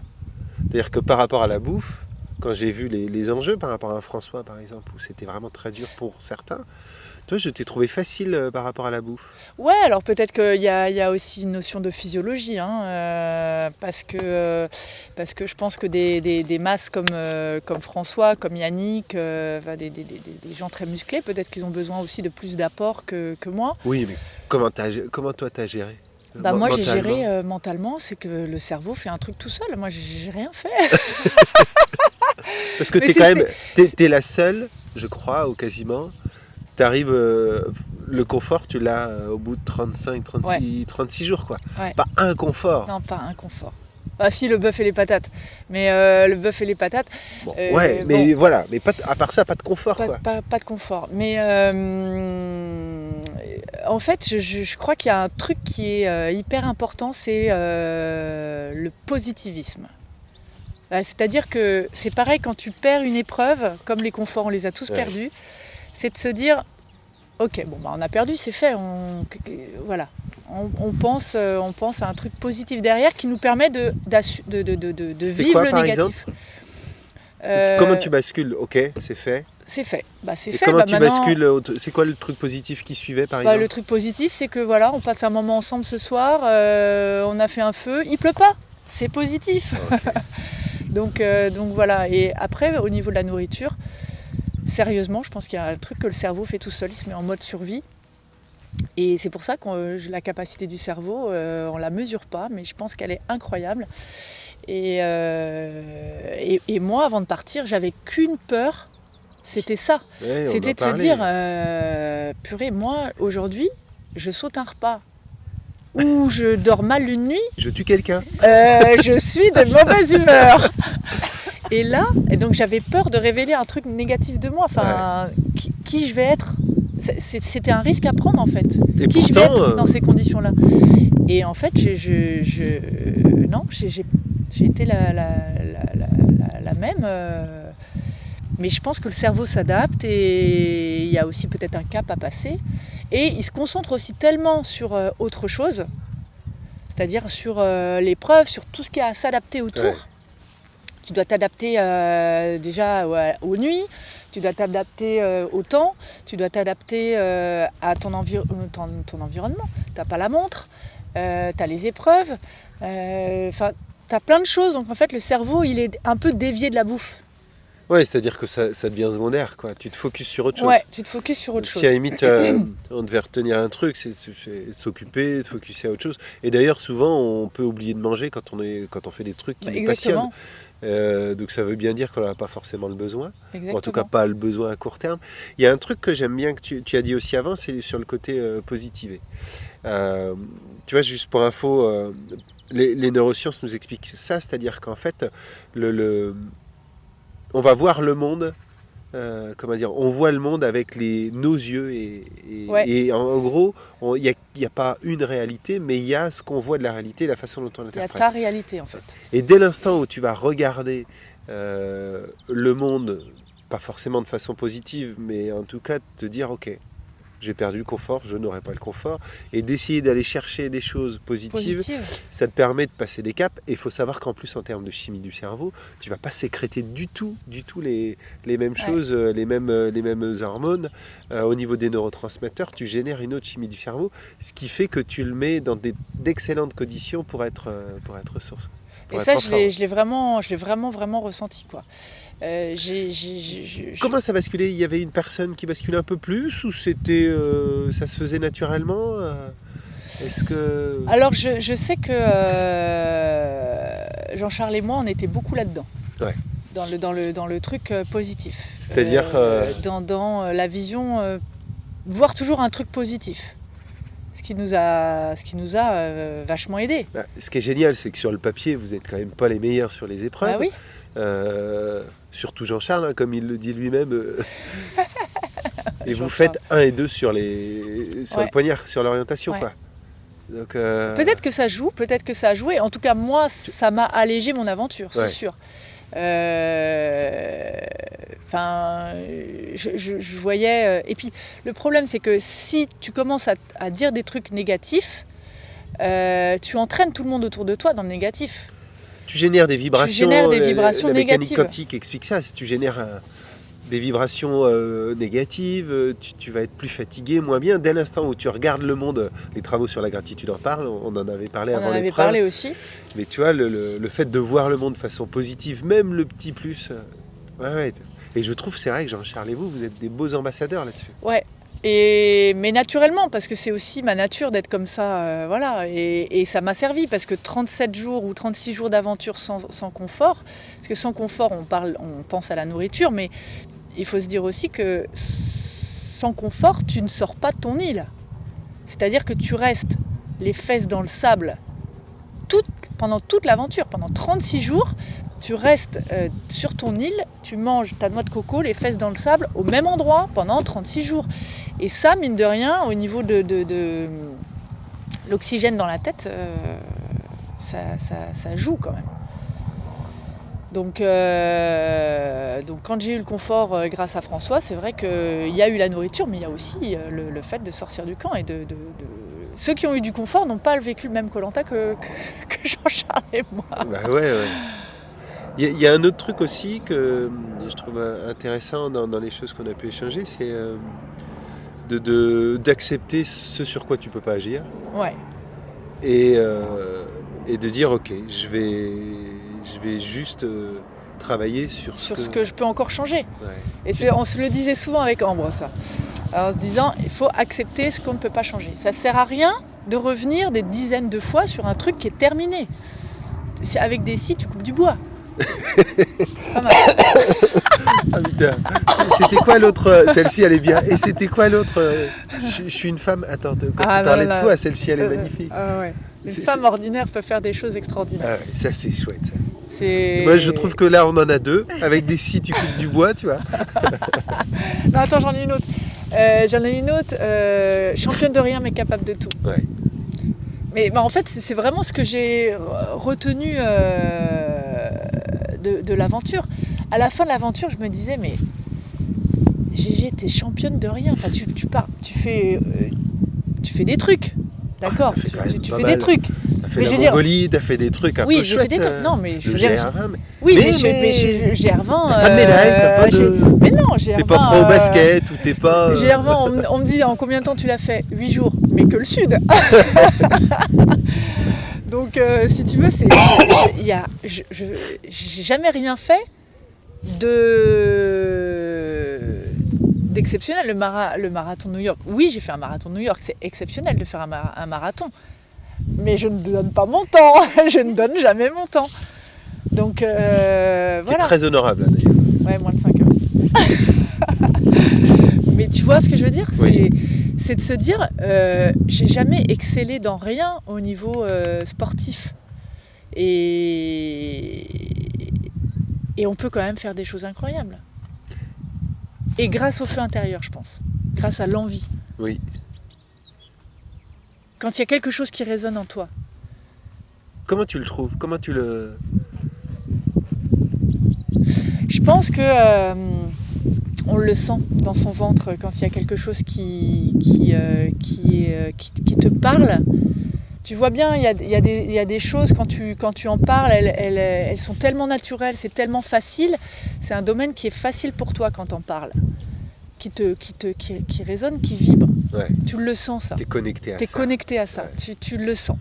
C'est-à-dire que par rapport à la bouffe, quand j'ai vu les enjeux par rapport à François, par exemple, où c'était vraiment très dur pour certains... Toi, je t'ai trouvé facile par rapport à la bouffe. Ouais, alors peut-être qu'il y a aussi une notion de physiologie, parce que je pense que des masses comme François, comme Yannick, des gens très musclés, peut-être qu'ils ont besoin aussi de plus d'apport que moi. Oui, mais comment toi t'as géré ? Moi, j'ai géré mentalement, c'est que le cerveau fait un truc tout seul. Moi, j'ai rien fait. Parce que t'es la seule, je crois, ou quasiment... T'arrives, le confort, tu l'as au bout de 36 jours, quoi. Ouais. Pas un confort. Non, pas un confort. Ah si, le bœuf et les patates. Mais le bœuf et les patates... Bon, mais voilà. Mais pas, à part ça, pas de confort, quoi. Pas de confort. Mais en fait, je crois qu'il y a un truc qui est hyper important, c'est le positivisme. C'est-à-dire que c'est pareil quand tu perds une épreuve, comme les conforts, on les a tous perdus. c'est de se dire, ok, bon, bah, on a perdu, c'est fait, voilà. On pense à un truc positif derrière qui nous permet de vivre quoi, le par négatif. Comment tu bascules? Ok, c'est fait. C'est fait. Bah, c'est Et fait. comment Bah, tu maintenant, bascules? C'est quoi le truc positif qui suivait, par bah, exemple? le truc positif, c'est que voilà, on passe un moment ensemble ce soir, on a fait un feu, il pleut pas, c'est positif. Ok. Donc voilà. Et après, au niveau de la nourriture, sérieusement, je pense qu'il y a un truc que le cerveau fait tout seul, il se met en mode survie. Et c'est pour ça que la capacité du cerveau, on ne la mesure pas, mais je pense qu'elle est incroyable. Et moi, avant de partir, j'avais qu'une peur, c'était ça. Ouais, on C'était en de se parlait. dire, purée, moi, aujourd'hui, je saute un repas. Ou je dors mal une nuit, Je tue quelqu'un. je suis de mauvaise humeur. Et là, donc j'avais peur de révéler un truc négatif de moi, enfin, qui je vais être. C'était un risque à prendre en fait. Et Qui je vais pourtant, être dans ces conditions-là. Et en fait, non, j'ai été la même. Mais je pense que le cerveau s'adapte et il y a aussi peut-être un cap à passer. Et il se concentre aussi tellement sur autre chose, c'est-à-dire sur l'épreuve, sur tout ce qui a à s'adapter autour. Ouais. Tu dois t'adapter déjà aux nuits, tu dois t'adapter au temps, tu dois t'adapter à ton environnement. Tu n'as pas la montre, tu as les épreuves, tu as plein de choses. Donc en fait, le cerveau, il est un peu dévié de la bouffe. Ouais, c'est-à-dire que ça devient secondaire, quoi. Tu te focuses sur autre chose. Ouais, tu te focuses sur autre chose. Si à la limite, on devait retenir un truc, c'est s'occuper, se focuser à autre chose. Et d'ailleurs, souvent, on peut oublier de manger quand on fait des trucs qui nous passionnent. Donc ça veut bien dire qu'on n'a pas forcément le besoin. Ou en tout cas, pas le besoin à court terme. Il y a un truc que j'aime bien que tu as dit aussi avant, c'est sur le côté positiver. Tu vois, juste pour info, les neurosciences nous expliquent ça, c'est-à-dire qu'en fait, on va voir le monde, comment dire, on voit le monde avec nos yeux et en gros, il n'y a pas une réalité, mais il y a ce qu'on voit de la réalité, la façon dont on l'interprète. Il y a ta réalité en fait. Et dès l'instant où tu vas regarder le monde, pas forcément de façon positive, mais en tout cas te dire ok, j'ai perdu le confort, je n'aurai pas le confort, et d'essayer d'aller chercher des choses positives, ça te permet de passer des caps. Et il faut savoir qu'en plus, en termes de chimie du cerveau, tu vas pas sécréter du tout les mêmes choses, les mêmes hormones. Au niveau des neurotransmetteurs, tu génères une autre chimie du cerveau, ce qui fait que tu le mets dans d'excellentes conditions pour être source. Et ça, je l'ai vraiment ressenti, quoi. Comment ça basculait? Il y avait une personne qui basculait un peu plus ou c'était ça se faisait naturellement? Est-ce que... Alors je sais que Jean-Charles et moi, on était beaucoup là-dedans. Ouais. Dans le truc positif. C'est-à-dire dans la vision, voir toujours un truc positif. Ce qui nous a vachement aidé. Bah, ce qui est génial, c'est que sur le papier, vous n'êtes quand même pas les meilleurs sur les épreuves. Ah oui. Surtout Jean-Charles, hein, comme il le dit lui-même. Et vous faites 1 et 2 sur le poignard, sur l'orientation, quoi. Donc, peut-être que ça joue, peut-être que ça a joué. En tout cas, moi, ça m'a allégé mon aventure, c'est sûr. Je voyais... Et puis, le problème, c'est que si tu commences à dire des trucs négatifs, tu entraînes tout le monde autour de toi dans le négatif. Tu génères des vibrations. La mécanique négatives. quantique explique ça. Si tu génères des vibrations négatives, tu vas être plus fatigué, moins bien. Dès l'instant où tu regardes le monde, les travaux sur la gratitude en parlent, on en avait parlé avant l'épreuve. On en avait parlé aussi. Mais tu vois, le fait de voir le monde de façon positive, même le petit plus... Et je trouve, c'est vrai que Jean-Charles et vous êtes des beaux ambassadeurs là-dessus. Ouais. Mais naturellement, parce que c'est aussi ma nature d'être comme ça, voilà. Et ça m'a servi, parce que 37 jours ou 36 jours d'aventure sans confort, parce que sans confort, on pense à la nourriture, mais il faut se dire aussi que sans confort, tu ne sors pas de ton île. C'est-à-dire que tu restes les fesses dans le sable pendant toute l'aventure, pendant 36 jours, tu restes sur ton île, tu manges ta noix de coco, les fesses dans le sable, au même endroit pendant 36 jours. Et ça, mine de rien, au niveau de l'oxygène dans la tête, ça joue quand même. Donc quand j'ai eu le confort grâce à François, c'est vrai qu'il y a eu la nourriture, mais il y a aussi le fait de sortir du camp. Et ceux qui ont eu du confort n'ont pas vécu le même Koh-Lanta que Jean-Charles et moi. Bah ouais. Il y a un autre truc aussi que je trouve intéressant dans les choses qu'on a pu échanger, c'est d'accepter ce sur quoi tu peux pas agir. Ouais. Et de dire ok, je vais juste travailler sur ce que je peux encore changer. Ouais. Et on se le disait souvent avec Ambre, ça. Alors, en se disant, il faut accepter ce qu'on ne peut pas changer. Ça sert à rien de revenir des dizaines de fois sur un truc qui est terminé. Avec des scies, tu coupes du bois. Pas mal. Ah putain, c'était quoi l'autre? Celle-ci elle est bien. Et c'était quoi l'autre? Je suis une femme. Attends, quand tu parlais de toi, celle-ci elle est magnifique. Ouais. Une femme ordinaire peut faire des choses extraordinaires. Ah ouais, ça c'est chouette. Ça. Moi je trouve que là on en a deux. Avec des scies tu coupes du bois, tu vois. Non attends, j'en ai une autre. Championne de rien mais capable de tout. Ouais. Mais en fait c'est vraiment ce que j'ai retenu de l'aventure. À la fin de l'aventure je me disais mais Gégé, t'es championne de rien. Enfin tu pars, tu fais des trucs. D'accord, tu fais des trucs. T'as fait la Mongolie, t'as fait des trucs un peu chouettes. Oui, j'ai fait des trucs. Non, mais je veux dire... GR20. Oui, mais GR20... T'as pas de médaille, t'as pas de... Mais non, GR20... T'es pas pro au basket ou t'es pas... GR20, on me dit en combien de temps tu l'as fait? 8 jours. Mais que le Sud. Donc, si tu veux, j'ai jamais rien fait d'exceptionnel. Le marathon de New York, oui, j'ai fait un marathon de New York, c'est exceptionnel de faire un marathon. Mais je ne donne pas mon temps, je ne donne jamais mon temps. Donc voilà. C'est très honorable d'ailleurs. Ouais, moins de 5 heures. Mais tu vois ce que je veux dire? Oui. C'est de se dire, j'ai jamais excellé dans rien au niveau sportif. Et on peut quand même faire des choses incroyables. Et grâce au feu intérieur, je pense. Grâce à l'envie. Oui. Quand il y a quelque chose qui résonne en toi. Comment tu le trouves? Comment tu le... Je pense que on le sent dans son ventre quand il y a quelque chose qui te parle. Tu vois bien, il y a des choses, quand tu en parles, elles sont tellement naturelles, c'est tellement facile. C'est un domaine qui est facile pour toi quand on parle. Qui résonne, qui vibre. Ouais. Tu le sens, ça. T'es connecté à ça. T'es connecté à ça. Ouais. Tu le sens.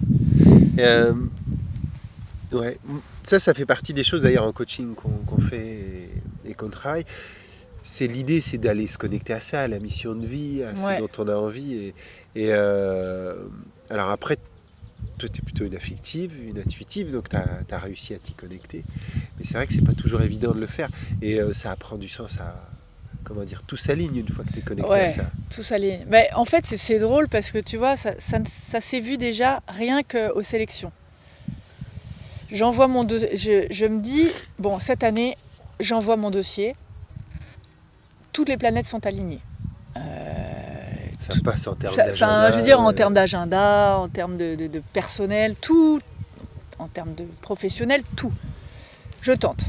Ouais. Ça fait partie des choses d'ailleurs en coaching qu'on fait et qu'on travaille. L'idée, c'est d'aller se connecter à ça, à la mission de vie, à ce dont on a envie. Alors après, toi, tu es plutôt une affective, une intuitive, donc tu as réussi à t'y connecter. Mais c'est vrai que c'est pas toujours évident de le faire. Et ça prend du sens à... Comment dire, tout s'aligne une fois que tu es connecté à ça. Tout s'aligne. Mais en fait, c'est drôle parce que tu vois, ça s'est vu déjà rien qu'aux sélections. J'envoie mon dossier. Je me dis, bon, cette année, j'envoie mon dossier. Toutes les planètes sont alignées. Ça passe en termes d'agenda. Je veux dire, en termes d'agenda, en termes de personnel, tout, en termes de professionnel, tout. Je tente.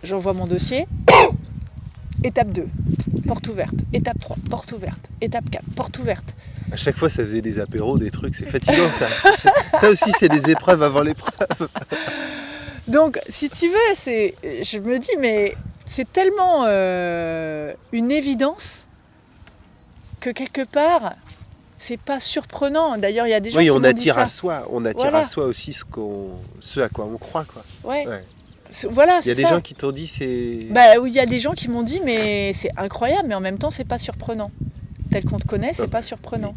J'envoie mon dossier. Étape 2, porte ouverte. Étape 3, porte ouverte. Étape 4, porte ouverte. À chaque fois, ça faisait des apéros, des trucs. C'est fatigant, ça. Ça aussi, c'est des épreuves avant l'épreuve. Donc, si tu veux, je me dis, mais c'est tellement une évidence que quelque part, c'est pas surprenant. D'ailleurs, il y a des gens qui m'ont dit ça. On attire à soi aussi ce à quoi on croit, quoi. Ouais. Voilà, il y a des gens qui t'ont dit c'est... il y a des gens qui m'ont dit mais c'est incroyable, mais en même temps c'est pas surprenant. Tel qu'on te connaît, c'est pas surprenant.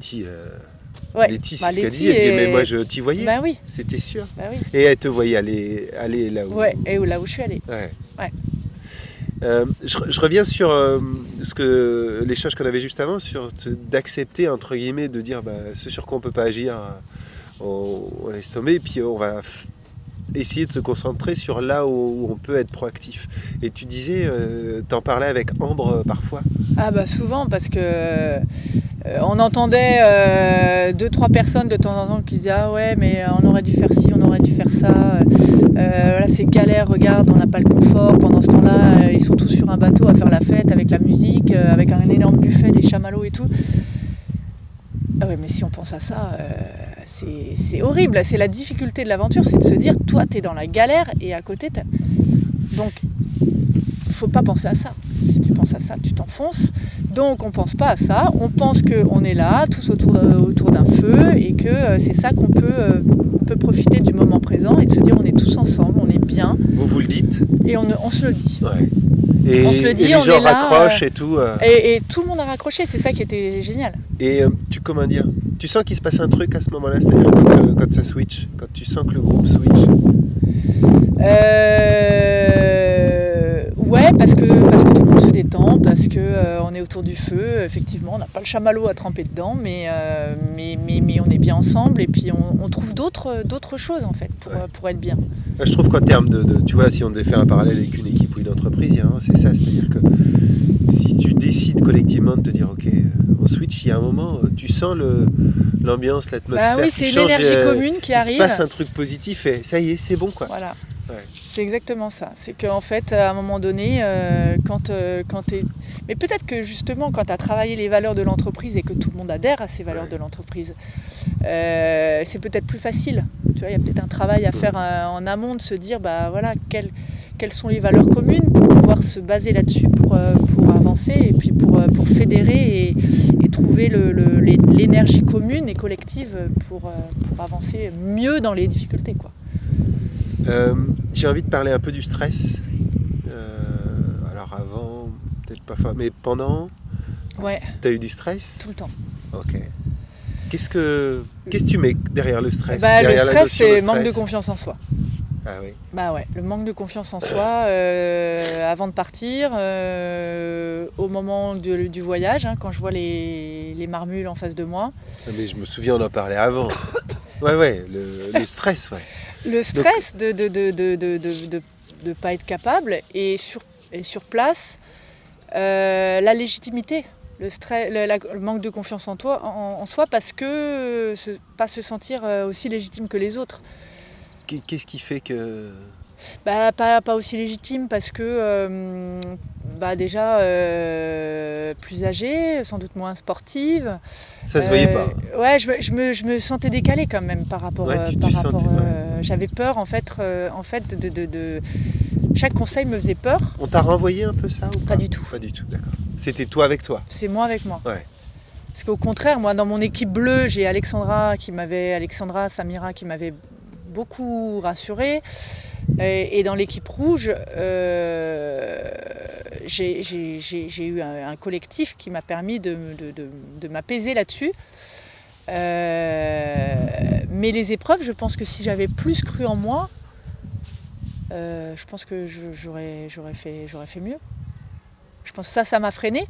Letty, c'est ce qu'elle dit, elle dit mais moi je t'y voyais. Oui. C'était sûr. Oui. Et elle te voyait aller là où... Ouais, et là où je suis allée. Ouais. Je reviens sur l'échange qu'on avait juste avant, d'accepter entre guillemets, de dire ce sur quoi on peut pas agir, on laisse tomber, et puis on va essayer de se concentrer sur là où on peut être proactif. Et tu disais, t'en parlais avec Ambre parfois. Ah souvent, parce que on entendait 2-3 personnes de temps en temps qui disaient ah ouais mais on aurait dû faire ci, on aurait dû faire ça. Voilà, c'est galère, regarde, on n'a pas le confort. Pendant ce temps-là, ils sont tous sur un bateau à faire la fête avec la musique, avec un énorme buffet, des chamallows et tout. Ah ouais, mais si on pense à ça, c'est horrible. C'est la difficulté de l'aventure, c'est de se dire, toi, t'es dans la galère et à côté, t'as... Donc, faut pas penser à ça. Si tu penses à ça, tu t'enfonces. Donc on pense pas à ça, on pense qu'on est là, tous autour d'un feu, et que c'est ça qu'on peut, on peut profiter du moment présent et de se dire on est tous ensemble, on est bien. Vous le dites? Et on se le dit. Ouais. Et, on se le dit, et les on gens est là, raccrochent et tout. Et tout le monde a raccroché, c'est ça qui était génial. Et comment dire, tu sens qu'il se passe un truc à ce moment-là, c'est-à-dire quand ça switch, quand tu sens que le groupe switch? Ouais, parce que tout le monde se détend, parce que on est autour du feu. Effectivement, on n'a pas le chamallow à tremper dedans, mais on est bien ensemble et puis on trouve d'autres choses en fait pour être bien. Je trouve qu'en termes tu vois, si on devait faire un parallèle avec une équipe ou une entreprise, c'est ça, c'est-à-dire que si tu décides collectivement de te dire ok, on switch, il y a un moment, tu sens l'ambiance, l'atmosphère. Bah oui, c'est l'énergie commune qui arrive. Il se passe un truc positif et ça y est, c'est bon quoi. Voilà. Ouais. C'est exactement ça. C'est qu'en fait, à un moment donné, quand t'es... Mais peut-être que justement, quand tu as travaillé les valeurs de l'entreprise et que tout le monde adhère à ces valeurs de l'entreprise, c'est peut-être plus facile. Tu vois, il y a peut-être un travail à faire en amont de se dire, bah voilà, quelles sont les valeurs communes pour pouvoir se baser là-dessus pour avancer et puis pour fédérer et trouver l'énergie commune et collective pour avancer mieux dans les difficultés, quoi. J'ai envie de parler un peu du stress. Alors avant, peut-être pas fort, mais pendant. Ouais. T'as eu du stress? Tout le temps. Ok. Qu'est-ce que tu mets derrière le stress? Le stress, c'est manque de confiance en soi. Ah oui. Bah ouais, le manque de confiance en soi avant de partir, au moment du voyage, hein, quand je vois les marmules en face de moi. Mais je me souviens, on en parlait avant. Ouais, le stress, ouais. Le stress de pas être capable et sur place, la légitimité, le manque de confiance en soi parce que pas se sentir aussi légitime que les autres. Qu'est-ce qui fait que... Pas aussi légitime parce que déjà plus âgée, sans doute moins sportive. Ça se voyait pas. Ouais, je me sentais décalée quand même par rapport. J'avais peur en fait de chaque conseil me faisait peur. On t'a renvoyé un peu ça ou pas? Pas du tout. Pas du tout, d'accord. C'était toi avec toi? C'est moi avec moi. Ouais. Parce qu'au contraire, moi dans mon équipe bleue, j'ai Alexandra Samira qui m'avait beaucoup rassurée. Et dans l'équipe rouge, j'ai eu un collectif qui m'a permis de m'apaiser là-dessus. Mais les épreuves, je pense que si j'avais plus cru en moi, je pense que j'aurais fait mieux. Je pense que ça m'a freiné.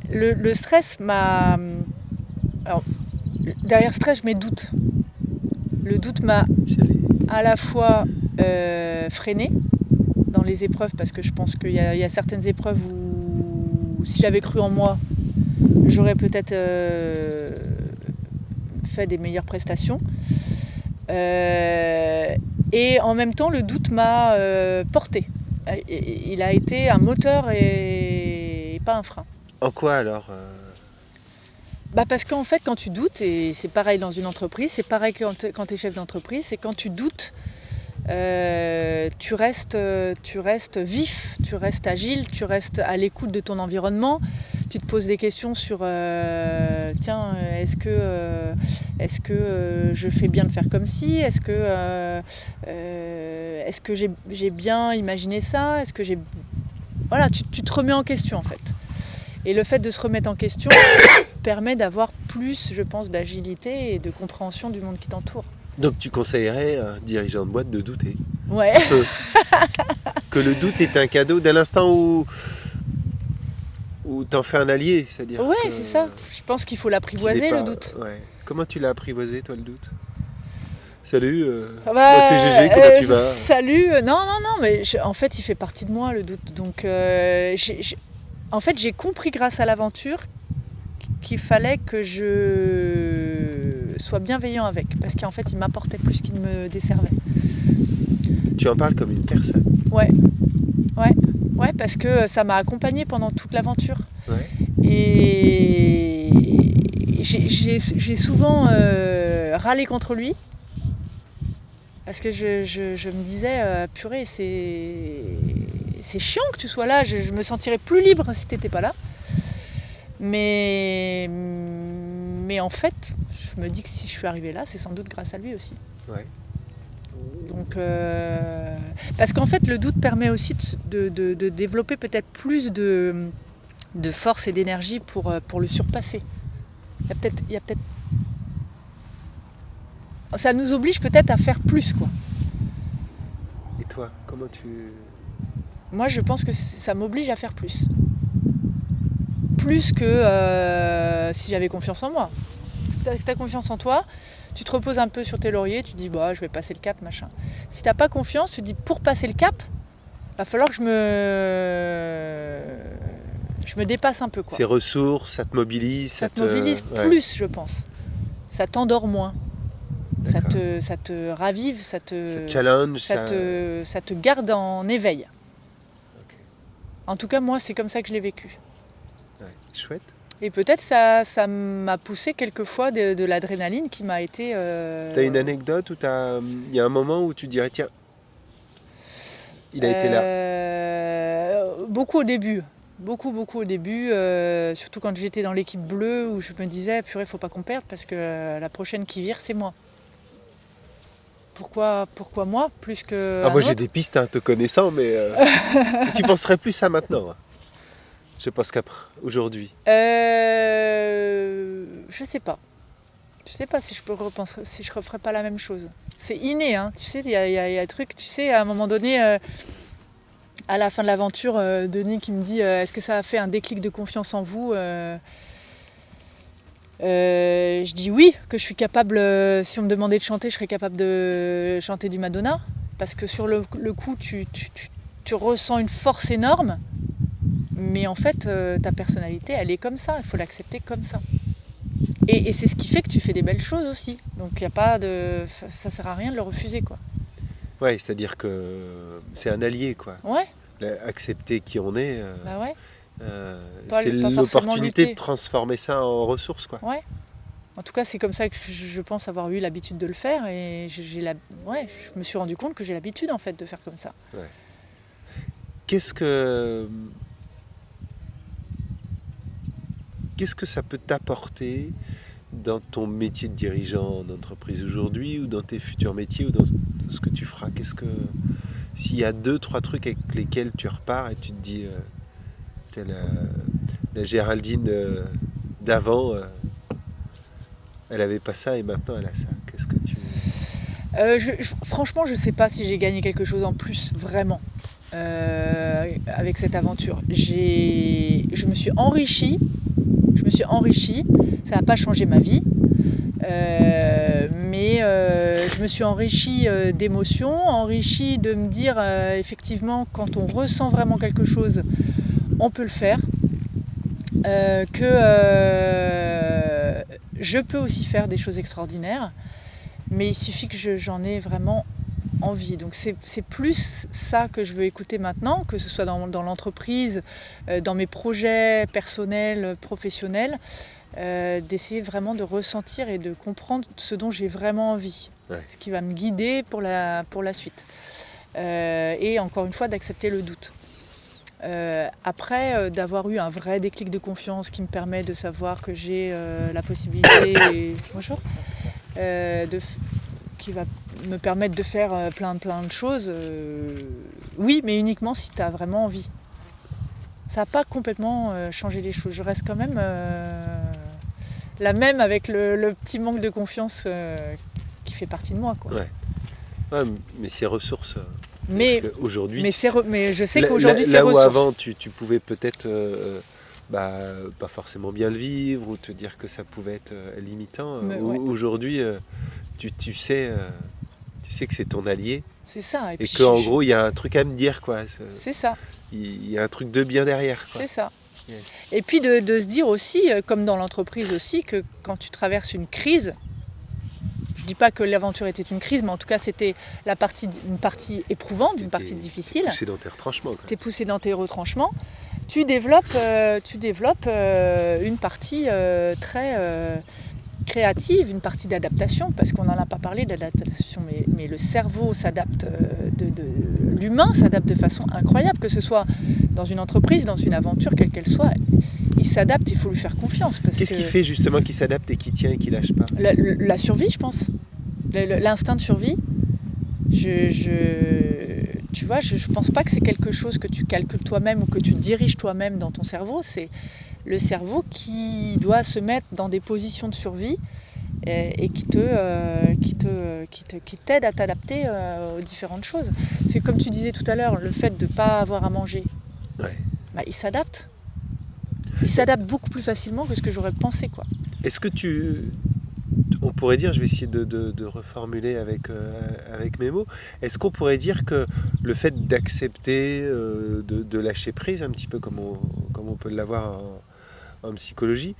Le stress m'a... Alors, derrière stress, je mets doute. Le doute m'a à la fois freiné dans les épreuves parce que je pense qu'il y a certaines épreuves où si j'avais cru en moi, j'aurais peut-être fait des meilleures prestations. Et en même temps, le doute m'a porté. Il a été un moteur et pas un frein. En quoi alors Parce qu'en fait, quand tu doutes, et c'est pareil dans une entreprise, c'est pareil quand tu es chef d'entreprise, c'est quand tu doutes, tu restes vif, tu restes agile, tu restes à l'écoute de ton environnement, tu te poses des questions sur est-ce que je fais bien de faire comme ci, est-ce que j'ai bien imaginé ça, voilà, tu te remets en question en fait. Et le fait de se remettre en question permet d'avoir plus, je pense, d'agilité et de compréhension du monde qui t'entoure. Donc tu conseillerais à un dirigeant de boîte de douter? Ouais. Que le doute est un cadeau dès l'instant où t'en fais un allié, c'est-à-dire. Ouais, c'est ça. Je pense qu'il faut l'apprivoiser, le doute. Ouais. Comment tu l'as apprivoisé, toi, le doute? Salut, c'est GG, comment tu vas? Salut, non, mais en fait, il fait partie de moi, le doute. Donc, en fait, j'ai compris grâce à l'aventure qu'il fallait que je sois bienveillant avec. Parce qu'en fait, il m'apportait plus qu'il ne me desservait. tu en parles comme une personne. Ouais, parce que ça m'a accompagnée pendant toute l'aventure. Ouais. Et j'ai souvent râlé contre lui. Parce que je me disais, purée, c'est chiant que tu sois là, je me sentirais plus libre si tu n'étais pas là. Mais en fait, je me dis que si je suis arrivée là, c'est sans doute grâce à lui aussi. Ouais. Donc, parce qu'en fait, le doute permet aussi de développer peut-être plus de force et d'énergie pour le surpasser. Il y a peut-être ça nous oblige peut-être à faire plus, quoi. Et toi, comment tu... Moi, je pense que ça m'oblige à faire plus. Plus que si j'avais confiance en moi. Si tu as confiance en toi, tu te reposes un peu sur tes lauriers, tu te dis bah, je vais passer le cap, machin. Si tu n'as pas confiance, tu te dis pour passer le cap, va falloir que je me dépasse un peu, quoi. Ces ressources, ça te mobilise. Ça te mobilise plus, je pense. Ça t'endort moins. Ça te ravive, ça te challenge, ça te garde en éveil. Okay. En tout cas, moi, c'est comme ça que je l'ai vécu. Ouais, chouette. Et peut-être ça m'a poussé quelquefois de l'adrénaline qui m'a été... T'as une anecdote où il y a un moment où tu dirais, tiens, il a été là. Beaucoup au début. Beaucoup au début, surtout quand j'étais dans l'équipe bleue où je me disais, purée, faut pas qu'on perde parce que la prochaine qui vire, c'est moi. Pourquoi moi plus que moi j'ai des pistes te connaissant, mais tu penserais plus ça maintenant. Je pense qu'aujourd'hui. Je sais pas. Je sais pas si je peux repenser, si je referais pas la même chose. C'est inné, hein. Tu sais, il y a un truc, tu sais, à un moment donné, à la fin de l'aventure, Denis qui me dit est-ce que ça a fait un déclic de confiance en vous je dis oui, que je suis capable, si on me demandait de chanter, je serais capable de chanter du Madonna. Parce que sur le coup, tu ressens une force énorme. Mais en fait, ta personnalité, elle est comme ça. Il faut l'accepter comme ça. Et c'est ce qui fait que tu fais des belles choses aussi. Donc il y a pas de, ça sert à rien de le refuser, quoi. Ouais, c'est-à-dire que c'est un allié, quoi. Ouais. Accepter qui on est. Bah ouais. C'est l'opportunité de transformer ça en ressources, quoi. Ouais. En tout cas, c'est comme ça que je pense avoir eu l'habitude de le faire. Et je me suis rendu compte que j'ai l'habitude, en fait, de faire comme ça. Ouais. Qu'est-ce que ça peut t'apporter dans ton métier de dirigeant d'entreprise aujourd'hui, ou dans tes futurs métiers, ou dans ce que tu feras? S'il y a 2-3 trucs avec lesquels tu repars et tu te dis t'es la Géraldine d'avant, elle avait pas ça et maintenant elle a ça. Qu'est-ce que tu... Franchement, je sais pas si j'ai gagné quelque chose en plus, vraiment, avec cette aventure. Je me suis enrichie, ça n'a pas changé ma vie, mais je me suis enrichie d'émotions, enrichie de me dire effectivement quand on ressent vraiment quelque chose, on peut le faire, que je peux aussi faire des choses extraordinaires, mais il suffit que j'en ai vraiment envie. Donc c'est plus ça que je veux écouter maintenant, que ce soit dans l'entreprise, dans mes projets personnels, professionnels, d'essayer vraiment de ressentir et de comprendre ce dont j'ai vraiment envie, ce qui va me guider pour la suite. Et encore une fois, d'accepter le doute. Après, d'avoir eu un vrai déclic de confiance qui me permet de savoir que j'ai la possibilité bonjour, qui va me permettre de faire plein de choses, oui, mais uniquement si tu as vraiment envie. Ça n'a pas complètement changé les choses. Je reste quand même la même, avec le petit manque de confiance qui fait partie de moi, quoi. Ouais, mais ces ressources... Mais aujourd'hui, mais je sais qu'aujourd'hui c'est ressources. Là où avant tu pouvais peut-être pas forcément bien le vivre, ou te dire que ça pouvait être limitant, aujourd'hui tu sais que c'est ton allié. C'est ça. Et qu'en gros il y a un truc à me dire, quoi. C'est ça. Il y a un truc de bien derrière, quoi. C'est ça. Yes. Et puis de se dire aussi, comme dans l'entreprise aussi, que quand tu traverses une crise, je dis pas que l'aventure était une crise, mais en tout cas c'était une partie éprouvante, une partie difficile. Poussé dans tes retranchements. Tu es poussé dans tes retranchements. Tu développes une partie très créative, une partie d'adaptation, parce qu'on n'en a pas parlé d'adaptation, mais le cerveau s'adapte, l'humain s'adapte de façon incroyable, que ce soit dans une entreprise, dans une aventure, quelle qu'elle soit. Il s'adapte, il faut lui faire confiance. Qu'est-ce qui fait justement qu'il s'adapte et qu'il tient et qu'il lâche pas? La survie, je pense. L'instinct de survie. Tu vois, je pense pas que c'est quelque chose que tu calcules toi-même ou que tu diriges toi-même dans ton cerveau. C'est le cerveau qui doit se mettre dans des positions de survie et qui t'aide à t'adapter aux différentes choses. C'est comme tu disais tout à l'heure, le fait de ne pas avoir à manger. Ouais. Il s'adapte. Il s'adapte beaucoup plus facilement que ce que j'aurais pensé, quoi. Est-ce que on pourrait dire, je vais essayer de reformuler avec mes mots, est-ce qu'on pourrait dire que le fait d'accepter, de lâcher prise, un petit peu comme on peut l'avoir en psychologie,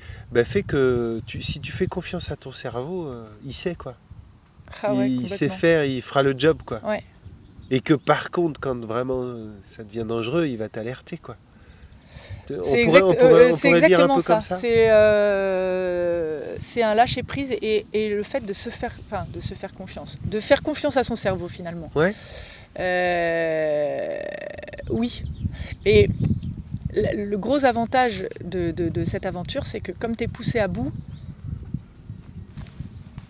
fait que si tu fais confiance à ton cerveau, il sait quoi. Ah ouais, il sait faire, il fera le job quoi. Ouais. Et que par contre, quand vraiment ça devient dangereux, il va t'alerter quoi. C'est exactement ça. C'est un lâcher prise et le fait de se faire confiance, de faire confiance à son cerveau finalement. Ouais. Oui. Et le gros avantage de cette aventure, c'est que comme tu es poussé à bout,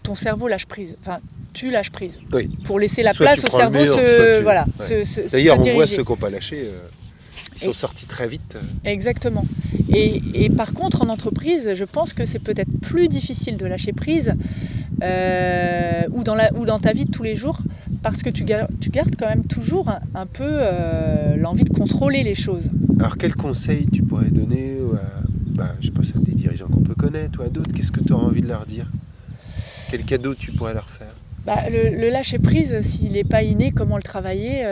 ton cerveau lâche prise. Enfin, tu lâches prise. Oui. Pour laisser la place au cerveau se D'ailleurs, on diriger. voit ceux qui n'ont pas lâché. Ils sont sortis très vite. Exactement. Et par contre, en entreprise, je pense que c'est peut-être plus difficile de lâcher prise ou dans ta vie de tous les jours, parce que tu gardes quand même toujours un peu l'envie de contrôler les choses. Alors, quel conseil tu pourrais donner je pense à des dirigeants qu'on peut connaître ou à d'autres? Qu'est-ce que tu auras envie de leur dire? Quel cadeau tu pourrais leur faire? Le lâcher prise, s'il n'est pas inné, comment le travailler?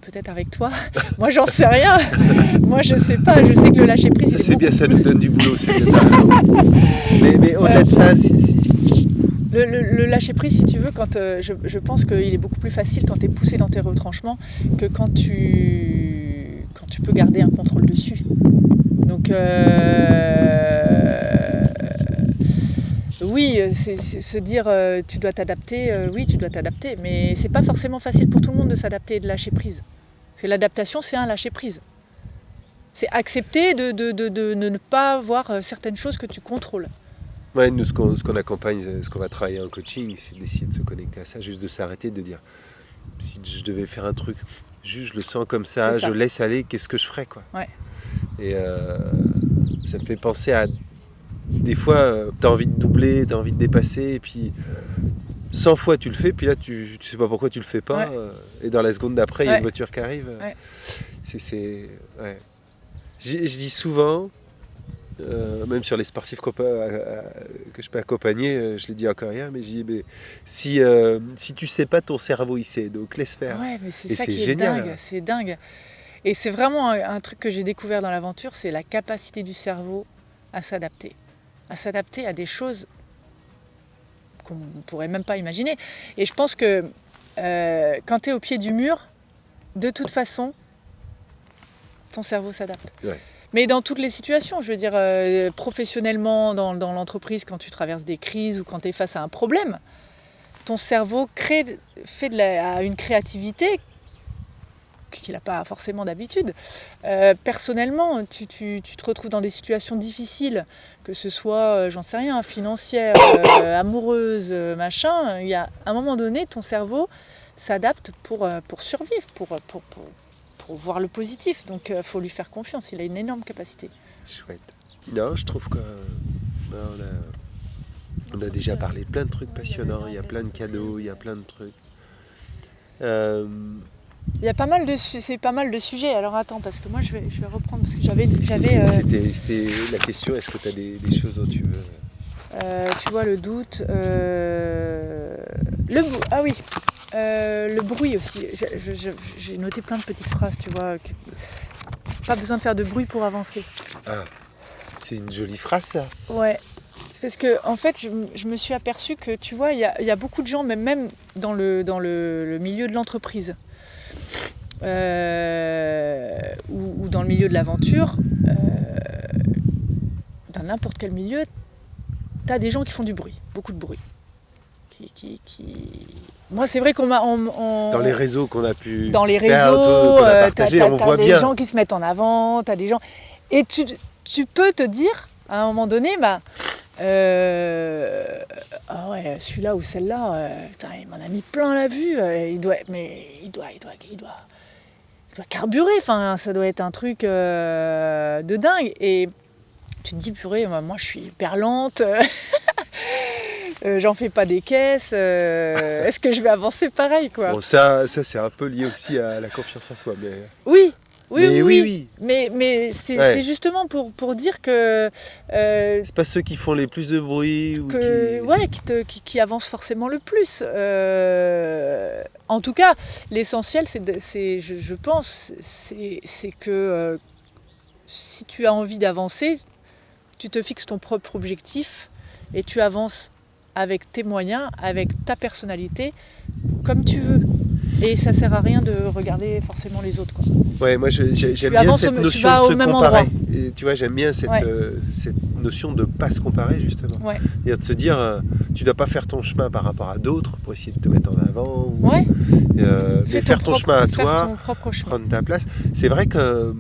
Peut-être avec toi. Moi, j'en sais rien. Moi, je sais pas. Je sais que le lâcher prise, c'est bien, ça nous donne du boulot. C'est bien, t'as raison. Mais au-delà de ça, le lâcher prise, si tu veux, je pense qu'il est beaucoup plus facile quand tu es poussé dans tes retranchements que quand tu peux garder un contrôle dessus. Donc oui, c'est se dire tu dois t'adapter, oui tu dois t'adapter, mais c'est pas forcément facile pour tout le monde de s'adapter et de lâcher prise. Parce que l'adaptation, c'est un lâcher prise. C'est accepter de ne pas voir certaines choses que tu contrôles. Ouais, nous, ce qu'on accompagne, ce qu'on va travailler en coaching, c'est d'essayer de se connecter à ça, juste de s'arrêter, de dire si je devais faire un truc, juste je le sens comme ça, je laisse aller, qu'est-ce que je ferais quoi. Ouais. Et ça me fait penser à des fois, tu as envie de doubler, tu as envie de dépasser, et puis 100 fois tu le fais, puis là tu sais pas pourquoi tu le fais pas, et dans la seconde d'après, il y a une voiture qui arrive. Ouais. Ouais. Je dis souvent, même sur les sportifs que je peux accompagner, je l'ai dit encore hier, mais je dis si tu sais pas, ton cerveau il sait, donc laisse faire. Ouais, mais c'est et ça qui est génial. dingue, c'est dingue. Et c'est vraiment un truc que j'ai découvert dans l'aventure, c'est la capacité du cerveau à s'adapter à des choses qu'on ne pourrait même pas imaginer. Et je pense que quand tu es au pied du mur, de toute façon, ton cerveau s'adapte. Ouais. Mais dans toutes les situations, je veux dire, professionnellement, dans l'entreprise, quand tu traverses des crises ou quand tu es face à un problème, ton cerveau a une créativité qu'il n'a pas forcément d'habitude. Personnellement, tu te retrouves dans des situations difficiles, que ce soit, j'en sais rien, financière, amoureuse, machin. Il y a un moment donné, ton cerveau s'adapte pour survivre, pour voir le positif. Donc, il faut lui faire confiance. Il a une énorme capacité. Chouette. Non, je trouve que on a déjà parlé de plein de trucs passionnants. Il y a plein de cadeaux, il y a plein de trucs. Il y a pas mal de sujets. Alors attends, parce que moi je vais reprendre parce que j'avais. C'était la question. Est-ce que tu as des choses dont tu veux tu vois le doute, le bruit aussi. J'ai noté plein de petites phrases, tu vois. Pas besoin de faire de bruit pour avancer. Ah, c'est une jolie phrase ça. Ouais. C'est parce que, en fait, je me suis aperçue que, tu vois, il y a beaucoup de gens, même dans le milieu de l'entreprise, ou dans le milieu de l'aventure, dans n'importe quel milieu, tu as des gens qui font du bruit, beaucoup de bruit. Moi, c'est vrai qu'on m'a... Dans les réseaux qu'on a pu Dans les faire, réseaux, qu'on a partagé, on voit t'as des bien. gens qui se mettent en avant, t'as des gens... Et tu peux te dire, à un moment donné, ah ouais, celui-là ou celle-là, putain, il m'en a mis plein la vue, il doit carburer, enfin, ça doit être un truc de dingue. Et tu te dis, purée, moi je suis hyper lente, j'en fais pas des caisses, est-ce que je vais avancer pareil, quoi? Bon, ça c'est un peu lié aussi à la confiance en soi. Mais... Oui. Oui. Mais c'est justement pour dire que... c'est pas ceux qui font les plus de bruit ou qui avancent forcément le plus. En tout cas, l'essentiel, je pense, c'est que si tu as envie d'avancer, tu te fixes ton propre objectif et tu avances avec tes moyens, avec ta personnalité, comme tu veux. Et ça sert à rien de regarder forcément les autres, quoi. Ouais, moi j'aime bien cette notion de se comparer. Et, tu vois, j'aime bien cette notion de ne pas se comparer, justement. Ouais. C'est-à-dire de se dire, tu ne dois pas faire ton chemin par rapport à d'autres pour essayer de te mettre en avant. Mais faire ton chemin à toi, prendre ta place. C'est vrai que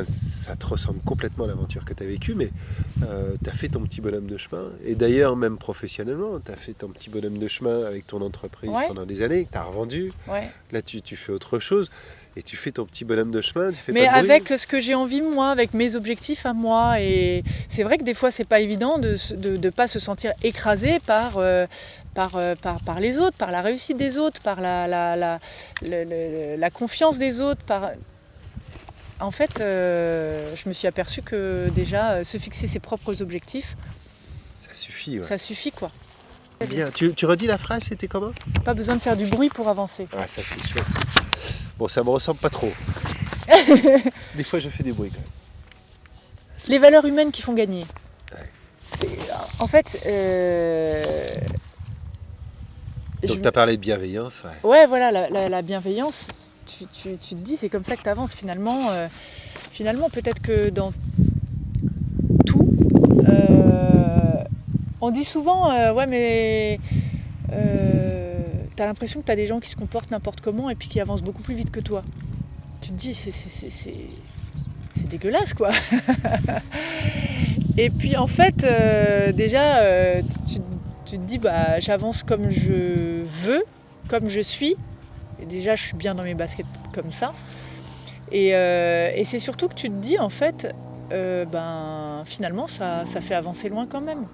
ça te ressemble complètement à l'aventure que tu as vécue, mais tu as fait ton petit bonhomme de chemin. Et d'ailleurs, même professionnellement, tu as fait ton petit bonhomme de chemin avec ton entreprise pendant des années, que tu as revendu. Ouais. Là, tu fais autre chose. Et tu fais ton petit bonhomme de chemin. Mais avec ce que j'ai envie, moi, avec mes objectifs à moi. Et c'est vrai que des fois, c'est pas évident de ne pas se sentir écrasé par les autres, par la réussite des autres, par la confiance des autres. En fait, je me suis aperçue que déjà, se fixer ses propres objectifs, ça suffit. Ouais. Ça suffit, quoi. Bien. Tu redis la phrase, c'était comment ? Pas besoin de faire du bruit pour avancer. Ah, ça c'est chouette. Bon, ça me ressemble pas trop. Des fois, je fais du bruit quand même. Les valeurs humaines qui font gagner. Ouais. En fait... Donc, tu as parlé de bienveillance. Ouais, voilà, la bienveillance, tu te dis, c'est comme ça que tu avances. Finalement, peut-être que dans tout... on dit souvent, ouais, mais... t'as l'impression que t'as des gens qui se comportent n'importe comment et puis qui avancent beaucoup plus vite que toi. Tu te dis, c'est dégueulasse, quoi. Et puis en fait, déjà, tu te dis, j'avance comme je veux, comme je suis. Et déjà, je suis bien dans mes baskets comme ça. Et c'est surtout que tu te dis, en fait, finalement, ça fait avancer loin quand même.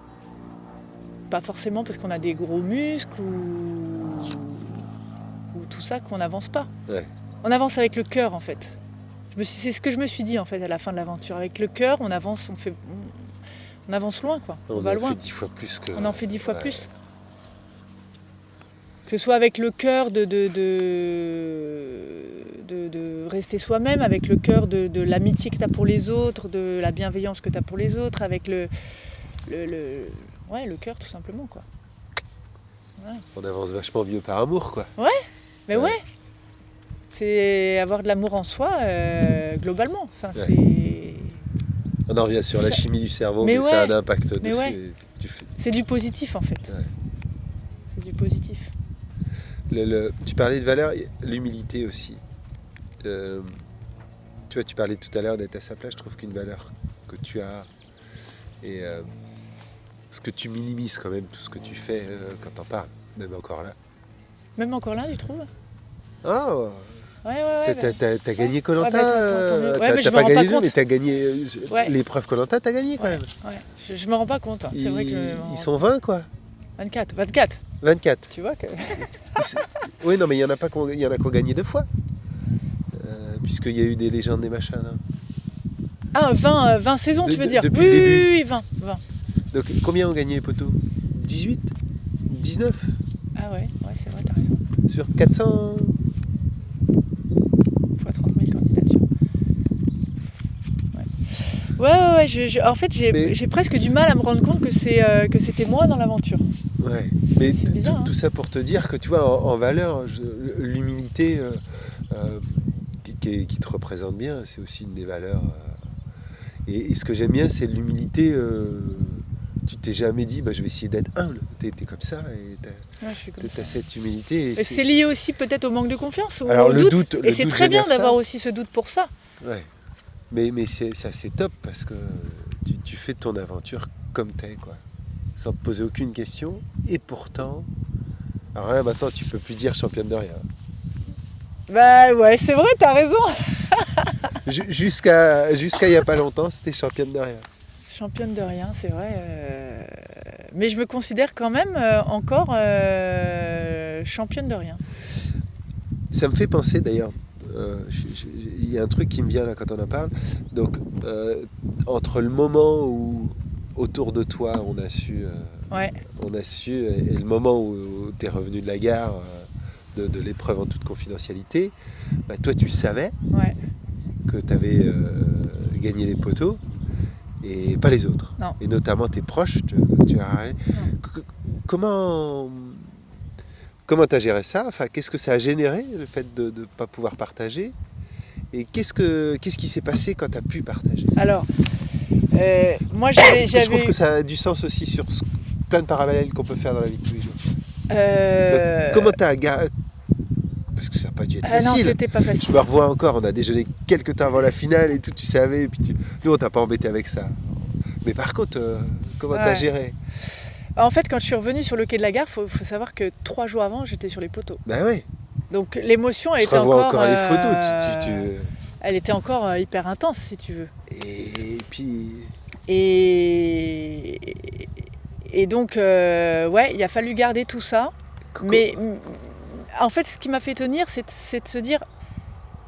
Pas forcément parce qu'on a des gros muscles ou tout ça qu'on n'avance pas. Ouais. On avance avec le cœur, en fait. C'est ce que je me suis dit, en fait, à la fin de l'aventure. Avec le cœur, on avance, on avance loin, quoi. On va loin. On en fait 10 fois plus que... On en fait 10 fois plus. Que ce soit avec le cœur de rester soi-même, avec le cœur de l'amitié que tu as pour les autres, de la bienveillance que tu as pour les autres, avec le cœur, tout simplement, quoi. Ouais. On avance vachement mieux par amour, quoi. Ouais, mais ouais. C'est avoir de l'amour en soi, globalement. Enfin, c'est... On en revient sur la chimie du cerveau, mais ça a un impact dessus. Ouais. C'est du positif, en fait. Ouais. C'est du positif. Tu parlais de valeur, l'humilité aussi. Tu vois, tu parlais tout à l'heure d'être à sa place. Je trouve qu'une valeur que tu as et ce que tu minimises quand même tout ce que tu fais quand t'en parles, même encore là. Même encore là, tu trouves ? Ah ouais. T'as gagné Koh-Lanta. T'as pas gagné le jeu, mais t'as gagné l'épreuve Koh-Lanta, t'as gagné quand même. Ouais. Je me rends pas compte. Hein. C'est vrai que ils sont 20, quoi. 24. Tu vois que... Oui, non, mais il y en a qui ont gagné 2 fois. Puisqu'il y a eu des légendes, des machins. Hein. Ah, 20 saisons, tu veux dire ? Depuis le début. Oui, 20. Donc, combien ont gagné les poteaux ? 18 ? 19 ? Ah ouais, c'est vrai, t'as raison. Sur 400 fois 30 000 candidatures. Ouais, en fait, Mais- j'ai presque du mal à me rendre compte que c'était moi dans l'aventure. Ouais. Mais C'est bizarre, hein. tout ça pour te dire que tu vois, en valeur, l'humilité qui te représente bien, c'est aussi une des valeurs. Et ce que j'aime bien, c'est l'humilité. Tu t'es jamais dit, bah, je vais essayer d'être humble. T'es comme ça et Ouais, je suis comme ça. t'as cette humilité. Et c'est lié aussi peut-être au manque de confiance ou Alors, au le doute. doute- Et le c'est doute très bien génère ça. d'avoir aussi ce doute pour ça. Ouais. Mais c'est top parce que tu fais ton aventure comme t'es, quoi. Sans te poser aucune question. Et pourtant, alors là, maintenant, tu peux plus dire championne de rien. Bah ouais, c'est vrai, t'as raison. Jusqu'à il y a pas longtemps, c'était championne de rien. Championne de rien, c'est vrai. Mais je me considère quand même encore championne de rien. Ça me fait penser d'ailleurs, il y a un truc qui me vient là quand on en parle. Donc, entre le moment où autour de toi Ouais, on a su et le moment où tu es revenu de la gare, de l'épreuve en toute confidentialité, bah, toi tu savais ouais. que tu avais gagné les poteaux et pas les autres. Non. Et notamment tes proches, tu as... Comment tu as géré ça? Enfin, qu'est-ce que ça a généré, le fait de ne pas pouvoir partager? Et qu'est-ce qui s'est passé quand tu as pu partager? Alors, moi Parce que je trouve j'avais. que ça a du sens aussi sur plein de parallèles qu'on peut faire dans la vie de tous les jours. euh, Donc, comment tu as... Parce que ça n'a pas dû être non, facile. c'était pas Je facile. me revois encore, on a déjeuné quelques temps avant la finale et tout, tu savais, et puis nous on t'a pas embêté avec ça. Mais par contre, comment t'as Ouais. géré? En fait, quand je suis revenue sur le quai de la gare, faut savoir que 3 jours avant, j'étais sur les poteaux. Ben oui, Donc l'émotion, elle je était revois encore. encore les photos. Elle était encore hyper intense, si tu veux. Et puis, Et, et donc, ouais, il a fallu garder tout ça. Mais en fait, ce qui m'a fait tenir, c'est de se dire,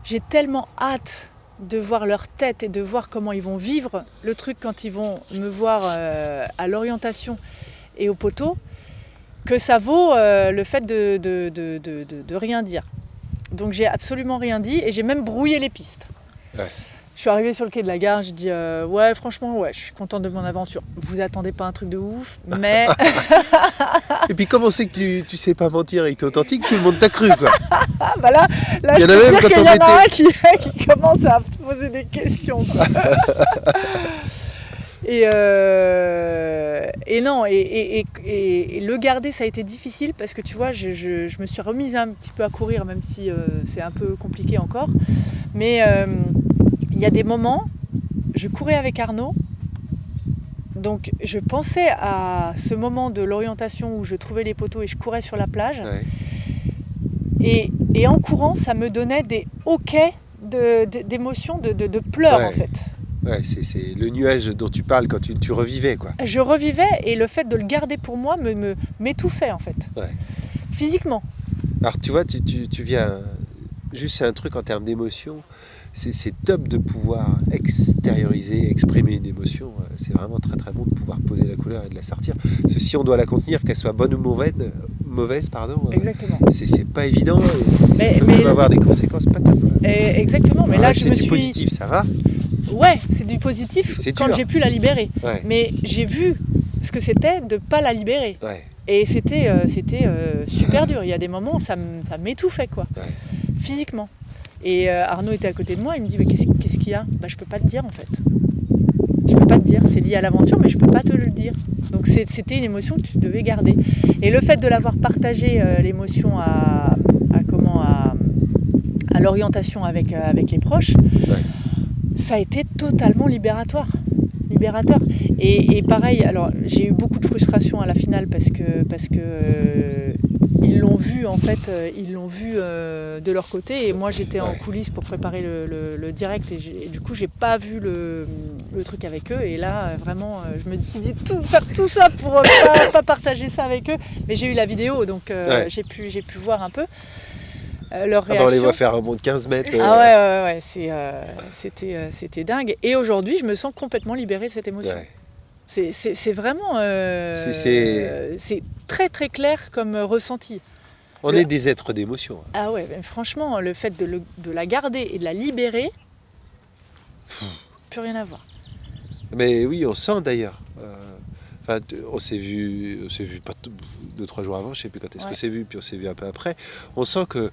j'ai tellement hâte de voir leur tête et de voir comment ils vont vivre le truc quand ils vont me voir à l'orientation et au poteau, que ça vaut le fait de rien dire. Donc j'ai absolument rien dit et j'ai même brouillé les pistes. Ouais. Je suis arrivée sur le quai de la gare, j'ai dit ouais, franchement, ouais, je suis contente de mon aventure. Vous attendez pas un truc de ouf, mais et puis comme on sait que tu sais pas mentir et que t'es authentique, tout le monde t'a cru, quoi. ah, bah là Il y je en a peux même dire quand qu'il y on en a était- un qui commence à se poser des questions. quoi. Et non, et le garder, ça a été difficile parce que tu vois, je me suis remise un petit peu à courir, même si c'est un peu compliqué encore. Mais il y a des moments, je courais avec Arnaud, donc je pensais à ce moment de l'orientation où je trouvais les poteaux et je courais sur la plage. Ouais. Et en courant, ça me donnait des hoquets d'émotions, de pleurs Ouais. en fait. Ouais, c'est le nuage dont tu parles quand tu revivais, quoi. Je revivais et le fait de le garder pour moi m'étouffait en fait. Ouais. Physiquement. Alors tu vois, tu viens... Juste c'est un truc en termes d'émotion, c'est top de pouvoir extérioriser, exprimer une émotion. C'est vraiment très très bon de pouvoir poser la couleur et de la sortir. Parce que si on doit la contenir, qu'elle soit bonne ou mauvaise Exactement. c'est pas évident et Mais- ça peut mais- même avoir des conséquences pas top. Exactement. Mais Alors là, là, je c'est me du suis. positif, ça va. Ouais, c'est du positif C'est quand dur. j'ai pu la libérer. Ouais, Mais j'ai vu ce que c'était de pas la libérer. ouais, Et c'était super dur. Il y a des moments où ça m'étouffait quoi, ouais. physiquement. Et Arnaud était à côté de moi, il me dit mais qu'est-ce qu'il y a? Bah je peux pas te dire en fait. Je peux pas te dire, c'est lié à l'aventure mais je peux pas te le dire. Donc c'était une émotion que tu devais garder. Et le fait de l'avoir partagé l'émotion à l'orientation avec les proches, ça a été totalement libérateur. Et pareil, alors j'ai eu beaucoup de frustration à la finale parce que ils l'ont vu en fait, de leur côté et moi j'étais en coulisses pour préparer le direct et du coup j'ai pas vu le truc avec eux et là vraiment je me suis dit faire tout ça pour pas partager ça avec eux, mais j'ai eu la vidéo donc j'ai pu voir un peu leur réaction. On les voit faire un bond de 15 mètres. Ah ouais, c'était dingue. Et aujourd'hui, je me sens complètement libérée de cette émotion. Ouais. C'est vraiment... c'est très très clair comme ressenti. On est des êtres d'émotion. Ah ouais, mais franchement, le fait de la garder et de la libérer, plus rien à voir. Mais oui, on sent d'ailleurs. Enfin, on s'est vu pas 2-3 jours avant, je sais plus quand est-ce que Ouais. c'est vu, puis on s'est vu un peu après. On sent que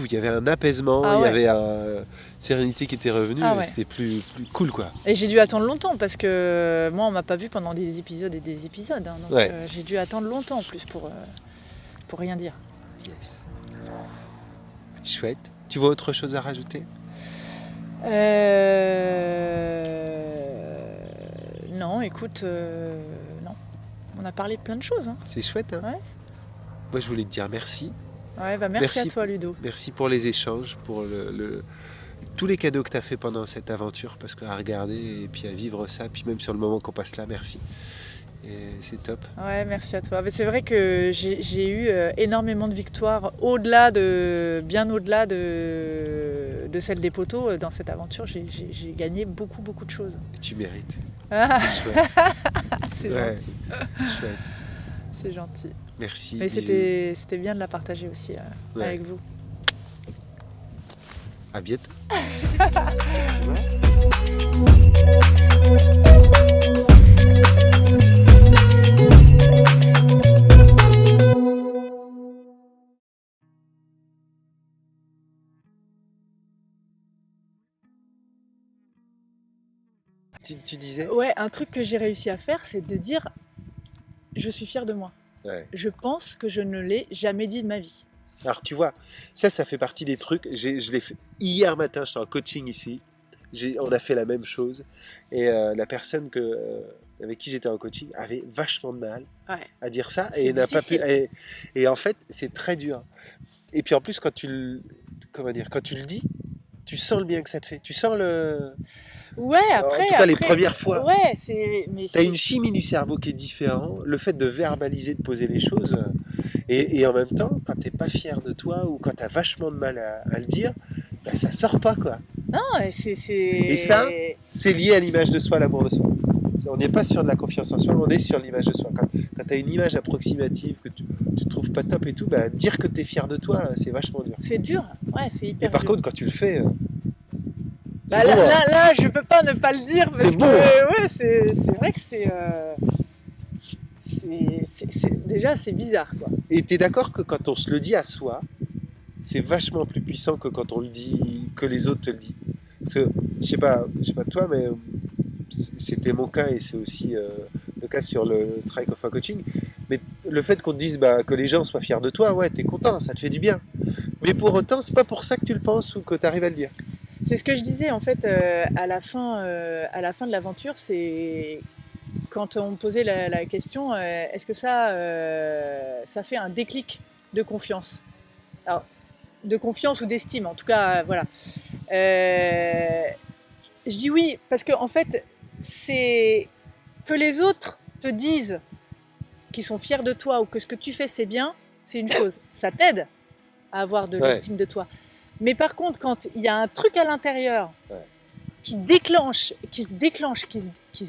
il y avait un apaisement, Ah il y ouais. avait une sérénité qui était revenue, Ah et ouais. c'était plus cool, quoi. Et j'ai dû attendre longtemps parce que moi, on m'a pas vu pendant des épisodes et des épisodes. Hein, donc Ouais. j'ai dû attendre longtemps en plus pour rien dire. Yes. Chouette. Tu vois autre chose à rajouter? Non, écoute, non. On a parlé de plein de choses. Hein. C'est chouette, hein? Ouais. Moi, je voulais te dire merci. Ouais, bah merci à toi, Ludo. Merci pour les échanges, pour tous les cadeaux que tu as fait pendant cette aventure, parce qu'à regarder et puis à vivre ça, puis même sur le moment qu'on passe là, merci. Et c'est top. Ouais, merci à toi. Mais c'est vrai que j'ai eu énormément de victoires bien au-delà de celle des poteaux. Dans cette aventure, j'ai gagné beaucoup de choses. Et tu mérites. Ah, C'est chouette. c'est Ouais. gentil. Chouette. C'est gentil. Merci. Mais bisous. c'était bien de la partager aussi Ouais. avec vous. À bientôt. Tu disais? Ouais, un truc que j'ai réussi à faire, c'est de dire je suis fière de moi. Ouais. Je pense que je ne l'ai jamais dit de ma vie. Alors tu vois, ça fait partie des trucs. Je l'ai fait hier matin, j'étais en coaching ici. On a fait la même chose. Et la personne avec qui j'étais en coaching avait vachement de mal Ouais. à dire ça. C'est Et n'a pas pu. difficile. Et en fait, c'est très dur. Et puis en plus, quand tu le dis, tu sens le bien que ça te fait. Tu sens le. Ouais, après. En tout cas, les premières fois. Ouais, T'as une chimie du cerveau qui est différente. Le fait de verbaliser, de poser les choses. Et en même temps, quand t'es pas fier de toi ou quand t'as vachement de mal à le dire, bah, ça sort pas, quoi. Non, c'est. Et ça, c'est lié à l'image de soi, l'amour de soi. On n'est pas sur de la confiance en soi, on est sur l'image de soi. Quand tu as une image approximative que tu ne trouves pas top et tout, bah, dire que tu es fier de toi, c'est vachement dur. C'est dur, ouais, c'est hyper Et par dur. contre, quand tu le fais, Bah, c'est bon, hein. là, je peux pas ne pas le dire parce C'est bon, que ouais, c'est vrai que déjà c'est bizarre, quoi. Et tu es d'accord que quand on se le dit à soi, c'est vachement plus puissant que quand on le dit, que les autres te le disent. Parce que, je sais pas toi, mais c'était mon cas et c'est aussi le cas sur le travail qu'on fait en coaching. Mais le fait qu'on te dise que les gens soient fiers de toi, ouais, t'es content, ça te fait du bien. Mais pour autant, c'est pas pour ça que tu le penses ou que tu arrives à le dire. C'est ce que je disais en fait à la fin de l'aventure, c'est quand on me posait la question, est-ce que ça fait un déclic de confiance? Alors, de confiance ou d'estime, en tout cas, voilà. Je dis oui, parce que en fait, c'est que les autres te disent qu'ils sont fiers de toi ou que ce que tu fais c'est bien, c'est une chose. Ça t'aide à avoir de l'estime de toi. Mais par contre, quand il y a un truc à l'intérieur qui se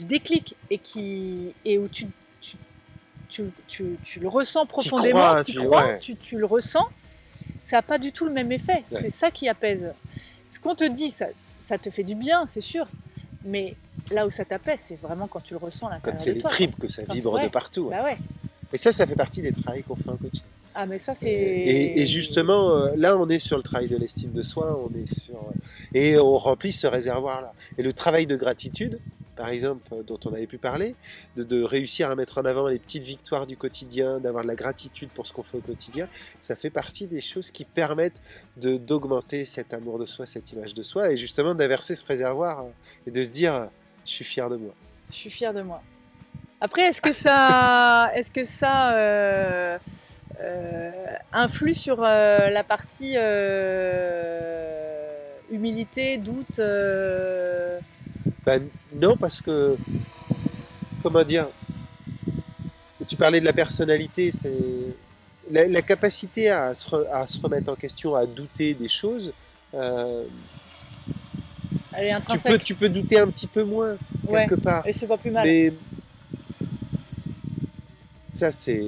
déclique et où tu le ressens profondément, tu le ressens, ça n'a pas du tout le même effet. Ouais. C'est ça qui apaise. Ce qu'on te dit, ça te fait du bien, c'est sûr. Mais là où ça t'apaise, c'est vraiment quand tu le ressens à l'intérieur de toi. Quand c'est les tripes, que ça vibre de partout. Bah ouais. Et ça fait partie des travails qu'on fait en coaching. Ah mais ça c'est... Et justement, là on est sur le travail de l'estime de soi, et on remplit ce réservoir-là. Et le travail de gratitude, par exemple, dont on avait pu parler, de réussir à mettre en avant les petites victoires du quotidien, d'avoir de la gratitude pour ce qu'on fait au quotidien, ça fait partie des choses qui permettent d'augmenter cet amour de soi, cette image de soi, et justement d'inverser ce réservoir et de se dire, je suis fier de moi. Je suis fier de moi. Après, est-ce que ça influe sur la partie humilité, doute Non, parce que, comment dire, tu parlais de la personnalité, c'est la capacité à se remettre en question, à douter des choses. Elle est intrinsèque. Tu peux douter un petit peu moins, quelque part. Et c'est pas plus mal. Mais ça, c'est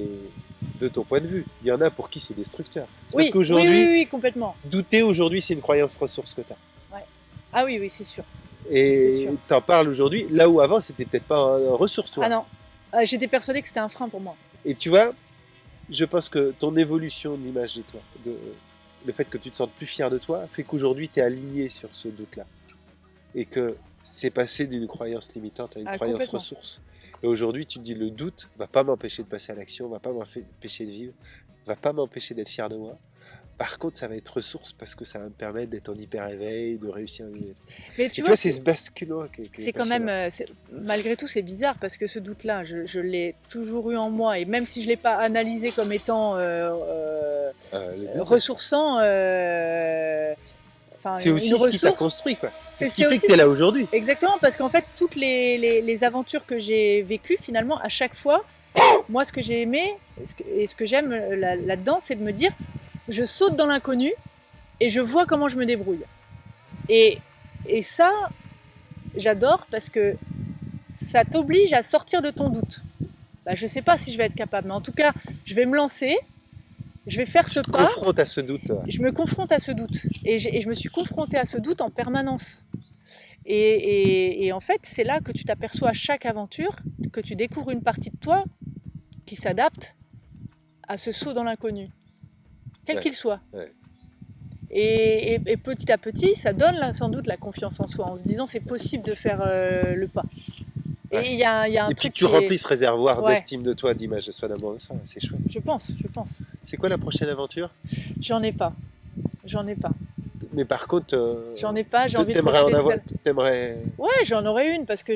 de ton point de vue. Il y en a pour qui c'est destructeur. C'est parce qu'aujourd'hui, oui, complètement. Douter aujourd'hui, c'est une croyance ressource que tu as. Ouais. Ah oui, c'est sûr. Et C'est sûr. t'en parles aujourd'hui, là où avant, c'était peut-être pas une ressource, toi. Ah non, j'étais persuadée que c'était un frein pour moi. Et tu vois, je pense que ton évolution d'image de toi, le fait que tu te sentes plus fier de toi, fait qu'aujourd'hui, tu es aligné sur ce doute-là. Et que c'est passé d'une croyance limitante à une croyance Complètement. ressource. Et aujourd'hui, tu te dis, le doute va pas m'empêcher de passer à l'action, va pas m'empêcher de vivre, va pas m'empêcher d'être fier de moi. Par contre, ça va être ressource parce que ça va me permettre d'être en hyper éveil, de réussir à vivre. Mais Et tu tu vois, vois, c'est ce basculement qui est c'est quand même, passionnant. malgré tout, c'est bizarre parce que ce doute-là, je l'ai toujours eu en moi et même si je ne l'ai pas analysé comme étant Le doute, ressourçant, enfin c'est aussi une ce qui t'a ressource, construit, quoi. C'est ce qui c'est fait aussi que tu es là aujourd'hui. exactement parce qu'en fait, toutes les aventures que j'ai vécues, finalement, à chaque fois, moi, ce que j'ai aimé et ce que j'aime là-dedans, c'est de me dire, je saute dans l'inconnu et je vois comment je me débrouille. Et ça, j'adore parce que ça t'oblige à sortir de ton doute. Bah, je ne sais pas si je vais être capable, mais en tout cas, je vais me lancer, je vais faire ce pas. Confronte à ce doute. Je me confronte à ce doute. Et je me suis confrontée à ce doute en permanence. Et en fait, c'est là que tu t'aperçois à chaque aventure, que tu découvres une partie de toi qui s'adapte à ce saut dans l'inconnu, quel qu'il soit. Ouais. Et petit à petit, ça donne là, sans doute la confiance en soi, en se disant c'est possible de faire le pas. Ouais. Et il y a un Et truc puis tu remplis ce réservoir d'estime de toi, d'image de soi, d'amour de soi, c'est chouette. Je pense. C'est quoi la prochaine aventure? J'en ai pas. Mais par contre, J'en ai pas, j'ai envie de t'aimerais en profiter de avoir, celle. t'aimerais... Ouais, j'en aurais une parce que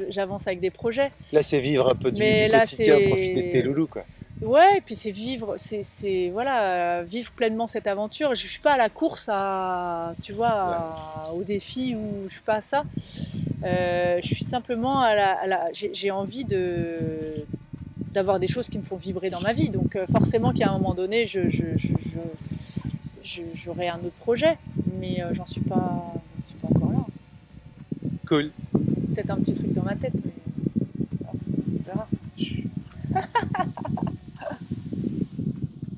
j'avance avec des projets. Là, c'est vivre un peu du Mais là, quotidien, c'est- profiter de tes loulous, quoi. Ouais, et puis c'est vivre, voilà, vivre pleinement cette aventure. Je suis pas à la course tu vois, au défi ou je suis pas à ça. Je suis simplement j'ai envie d'avoir des choses qui me font vibrer dans ma vie. Donc forcément qu'à un moment donné, j'aurai un autre projet, mais j'en suis pas encore là. Cool. Peut-être un petit truc dans ma tête, mais on verra.